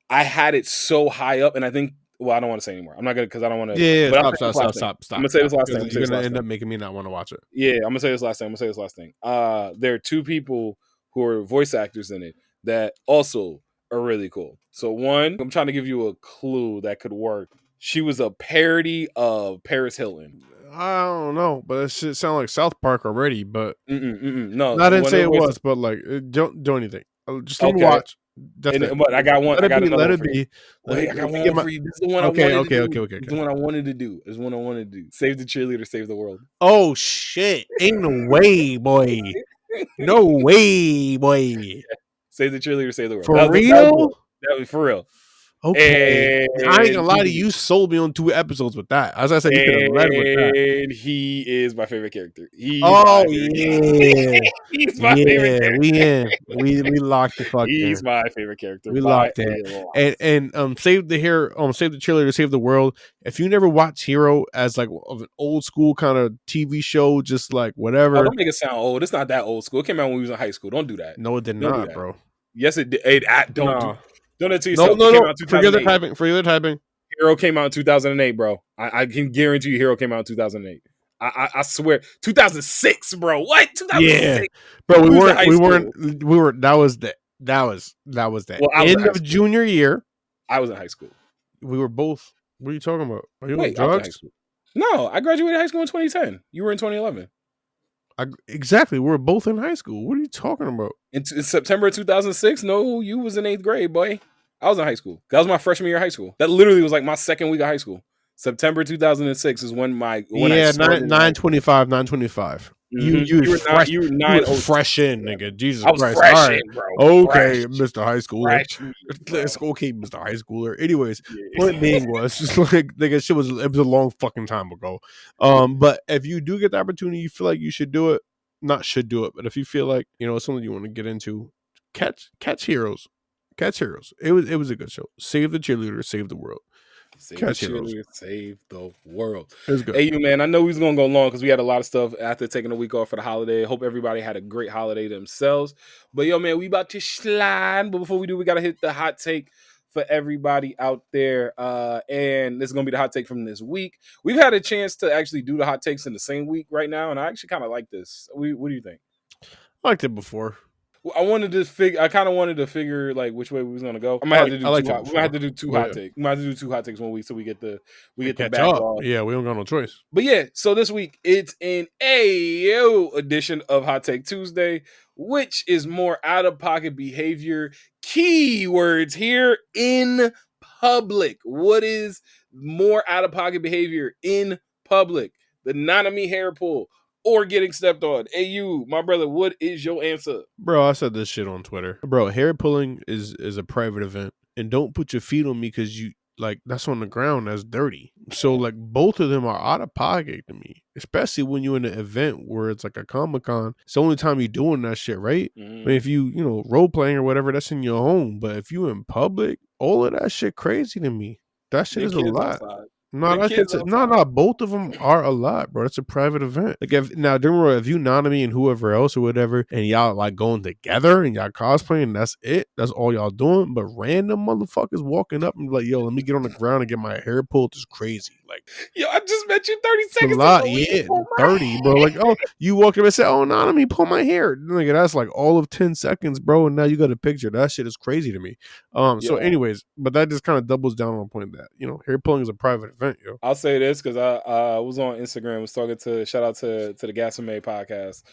had it so high up, and I think. Well, I don't want to say anymore. I'm not gonna because I don't want to. Yeah. Stop. I'm gonna say this last thing. You're gonna end up making me not want to watch it. Yeah, I'm gonna say this last thing. There are 2 people who are voice actors in it that also are really cool. So one, I'm trying to give you a clue that could work. She was a parody of Paris Hilton. I don't know, but it should sound like South Park already. But no, I didn't say it was. But like, don't do anything. Just let me watch. But I got one. Let it be. Wait, I got one for you. This is the one I wanted to do. Okay. This is the one I wanted to do. This is the one I wanted to do. Save the cheerleader, save the world. Oh shit! Ain't no way, boy. No way, boy. Save the cheerleader, save the world. For real? That was for real. Okay, I ain't gonna lie to you. You sold me on 2 episodes with that. As I said, you could have led with that. And he is my favorite character. He's my favorite character. We locked the fuck. He's my favorite character. We locked it. And save the cheerleader, save the world. If you never watched Hero as like of an old school kind of TV show, just like whatever. Oh, don't make it sound old. It's not that old school. It came out when we was in high school. Don't do that. No, it did not, bro. Yes, it did. Don't it to yourself. No. Forget the typing. Hero came out in 2008, bro. I can guarantee you Hero came out in 2008. I swear. 2006, bro. What? 2006? Yeah. Bro, we weren't that was that. Well, end of junior year. I was in high school. We were both. What are you talking about? Are you on drugs? No, I graduated high school in 2010. You were in 2011. Exactly. We were both in high school. What are you talking about? In September 2006? No, you was in 8th grade, boy. I was in high school. That was my freshman year of high school. That literally was like my second week of high school. September 2006 is when I started. 9/25. You were fresh in, nigga. Jesus I was Christ. Fresh all right. in, bro. Okay, fresh. Mr. High Schooler. Okay, Mr. High Schooler. Anyways, point being was just like nigga, it was a long fucking time ago. But if you do get the opportunity, you feel like you should do it. Not should do it, but if you feel like it's something you want to get into, catch Heroes. Catch Heroes. It was a good show. Save the cheerleader, save the world. Save the world. It was good. Hey, you man, I know we was gonna go long because we had a lot of stuff after taking a week off for the holiday. Hope everybody had a great holiday themselves. But yo, man, we about to slide. But before we do, we gotta hit the hot take for everybody out there. And this is gonna be the hot take from this week. We've had a chance to actually do the hot takes in the same week right now, and I actually kind of like this. What do you think? I liked it before. I kind of wanted to figure like which way we was gonna go. We might have to do two hot takes. We might have to do 2 hot takes 1 week so we get the back off. Yeah, we don't got no choice. But yeah, so this week it's an AU edition of Hot Take Tuesday, which is more out of pocket behavior. Keywords here in public. What is more out of pocket behavior in public? The Nanami hair pull. Or getting stepped on. AU, my brother, what is your answer? Bro, I said this shit on Twitter. Bro, hair pulling is a private event. And don't put your feet on me because you, like, that's on the ground. That's dirty. So, like, both of them are out of pocket to me. Especially when you're in an event where it's like a Comic-Con. It's the only time you're doing that shit, right? I mean, if you role playing or whatever, that's in your home. But if you in public, all of that shit crazy to me. That shit is a lot. No, both of them are a lot, bro. It's a private event. Like, if you Nanami and whoever else or whatever, and y'all like going together and y'all cosplaying, that's it. That's all y'all doing. But random motherfuckers walking up and like, yo, let me get on the ground and get my hair pulled is crazy. Like, yo, I just met you 30 seconds a lot, yeah, 30, bro. Like, oh, you walk up and say, oh, Nanami, pull my hair. Nigga, that's like all of 10 seconds, bro. And now you got a picture. That shit is crazy to me. So, anyways, but that just kind of doubles down on the point that hair pulling is a private event, yo. I'll say this because I was on Instagram, was talking to shout out to the Gasame podcast,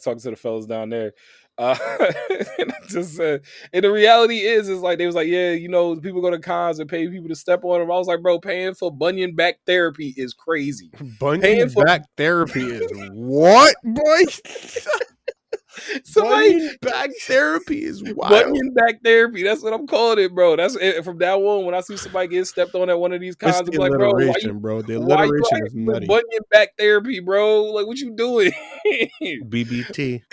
talking to the fellas down there. And I just said, and the reality is like they was like, yeah, people go to cons and pay people to step on them. I was like, bro, paying for bunion back therapy is crazy. Bunion back therapy is what, boy? Bunion back therapy is wild. Bunion back therapy. That's what I'm calling it, bro. That's it. From now on, when I see somebody get stepped on at one of these cons, I'm like, bro, the alliteration is nutty. Bunion back therapy, bro. Like, what you doing? BBT.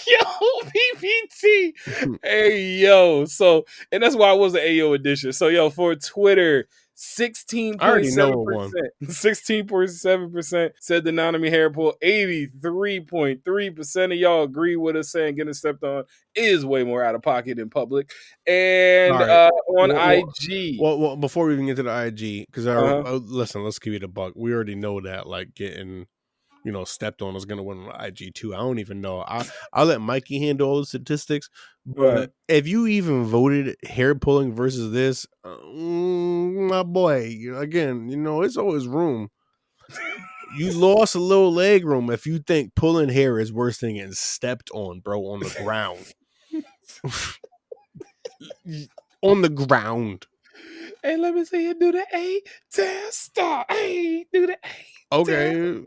Yo, BBT. Hey, yo. So, and that's why I was the AO edition. So, yo, for Twitter, 16.7%. 16.7% said the Nanami hair pull. 83.3% of y'all agree with us saying getting stepped on is way more out of pocket in public. And on IG. Well, before we even get to the IG, because listen, let's give you the buck. We already know that like getting stepped on is gonna win on IG too. I don't even know. I'll let Mikey handle all the statistics. But if you even voted hair pulling versus this, my boy, again, it's always room. You lost a little leg room if you think pulling hair is worse than getting stepped on, bro, on the ground. On the ground. Hey, let me see you do the A test. Hey, do the A. Okay.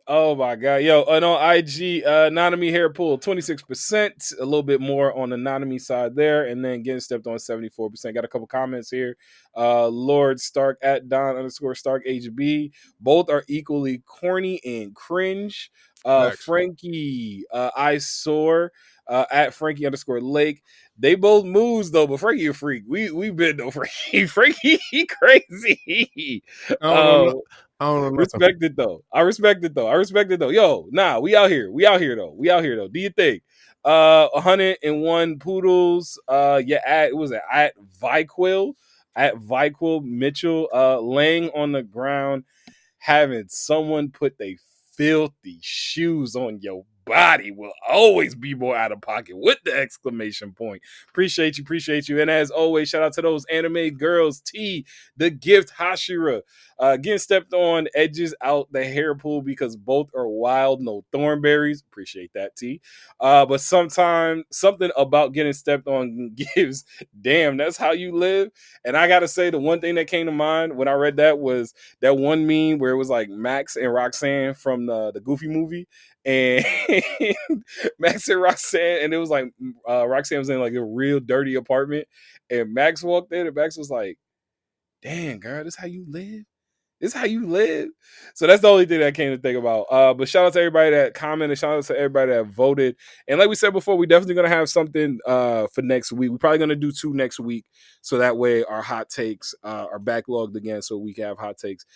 Oh my god, yo! And on IG, Nanami hair pull 26%, a little bit more on the Nanami side there, and then getting stepped on 74%. Got a couple comments here. Lord Stark at Don_Stark HB. Both are equally corny and cringe. Frankie Eyesore at Frankie_Lake. They both moves though, but Frankie a freak. We been though Frankie. Frankie he crazy. I don't know. Respect it though. I respect it though. Yo, nah, we out here though. Do you think? 101 poodles. It was at Viquil Mitchell laying on the ground, having someone put they filthy shoes on your body will always be more out of pocket with the exclamation point. Appreciate you. And as always, shout out to those anime girls, T, the gift, Hashira, getting stepped on, edges out the hair pool because both are wild, no thornberries. Appreciate that, T. But sometimes something about getting stepped on gives, damn, that's how you live. And I gotta say, the one thing that came to mind when I read that was that one meme where it was like Max and Roxanne from the Goofy movie. And Max and Roxanne, and it was like Roxanne was in like a real dirty apartment, and Max walked in, and Max was like, "Damn, girl, this how you live? So that's the only thing that I came to think about. But shout out to everybody that commented, shout out to everybody that voted, and like we said before, we definitely gonna have something for next week. We're probably gonna do 2 next week, so that way our hot takes are backlogged again, so we can have hot takes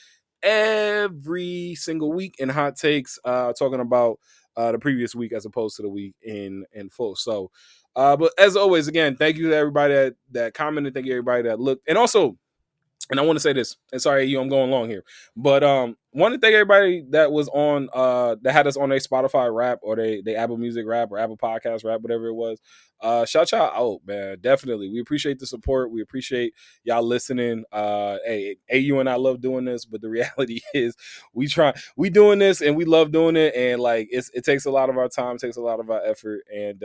every single week and hot takes talking about the previous week as opposed to the week in full. So but as always, again, thank you to everybody that commented, thank you to everybody that looked, and also, and I want to say this, and sorry I'm going long here, but want to thank everybody that was on that had us on their Spotify rap or they Apple Music rap or Apple Podcast rap, whatever it was. Shout y'all out, man. Definitely. We appreciate the support. We appreciate y'all listening. Hey, AU and I love doing this, but the reality is we doing this and we love doing it. And like, it takes a lot of our time, takes a lot of our effort. And,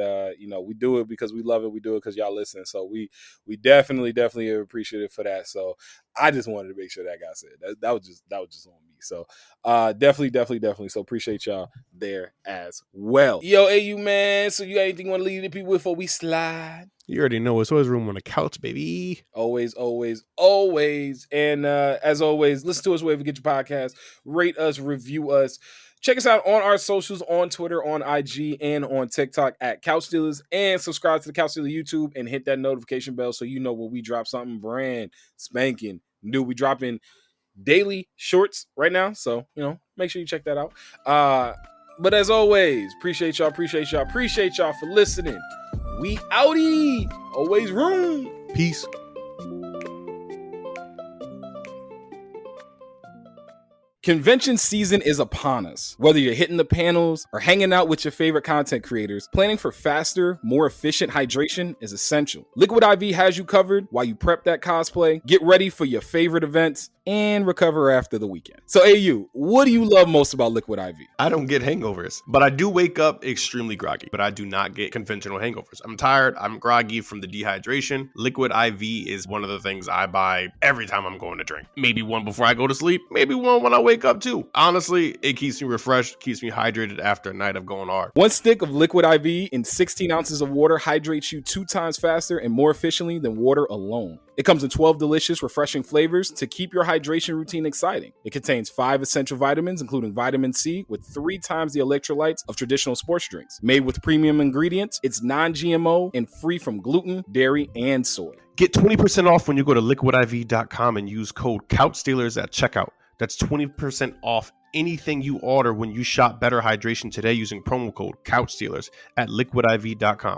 we do it because we love it. We do it because y'all listen. So we definitely are appreciative for that. So I just wanted to make sure that got said. That was just on me. So definitely. So appreciate y'all there as well. Yo, AU man. So you got anything you want to leave the people with before we slide? You already know it's always room on the couch, baby. Always. And as always, listen to us wherever you get your podcast. Rate us, review us. Check us out on our socials, on Twitter, on IG, and on TikTok at Couch Stealers. And subscribe to the Couch Stealer YouTube and hit that notification bell so you know when we drop something brand spanking new. We dropping daily shorts right now. So, make sure you check that out. But as always, appreciate y'all for listening. We outie. Always room. Peace. Convention season is upon us. Whether you're hitting the panels or hanging out with your favorite content creators, planning for faster, more efficient hydration is essential. Liquid IV has you covered while you prep that cosplay, get ready for your favorite events, and recover after the weekend. So AU, what do you love most about Liquid IV? I don't get hangovers, but I do wake up extremely groggy, but I do not get conventional hangovers. I'm tired, I'm groggy from the dehydration. Liquid IV is one of the things I buy every time I'm going to drink. Maybe one before I go to sleep, maybe one when I wake up too. Honestly, it keeps me refreshed, keeps me hydrated after a night of going hard. One stick of Liquid IV in 16 ounces of water hydrates you 2 times faster and more efficiently than water alone. It comes in 12 delicious, refreshing flavors to keep your hydration routine exciting. It contains 5 essential vitamins, including vitamin C, with 3 times the electrolytes of traditional sports drinks. Made with premium ingredients, it's non-GMO and free from gluten, dairy, and soy. Get 20% off when you go to liquidiv.com and use code CouchStealers at checkout. That's 20% off anything you order when you shop Better Hydration today using promo code CouchStealers at liquidiv.com.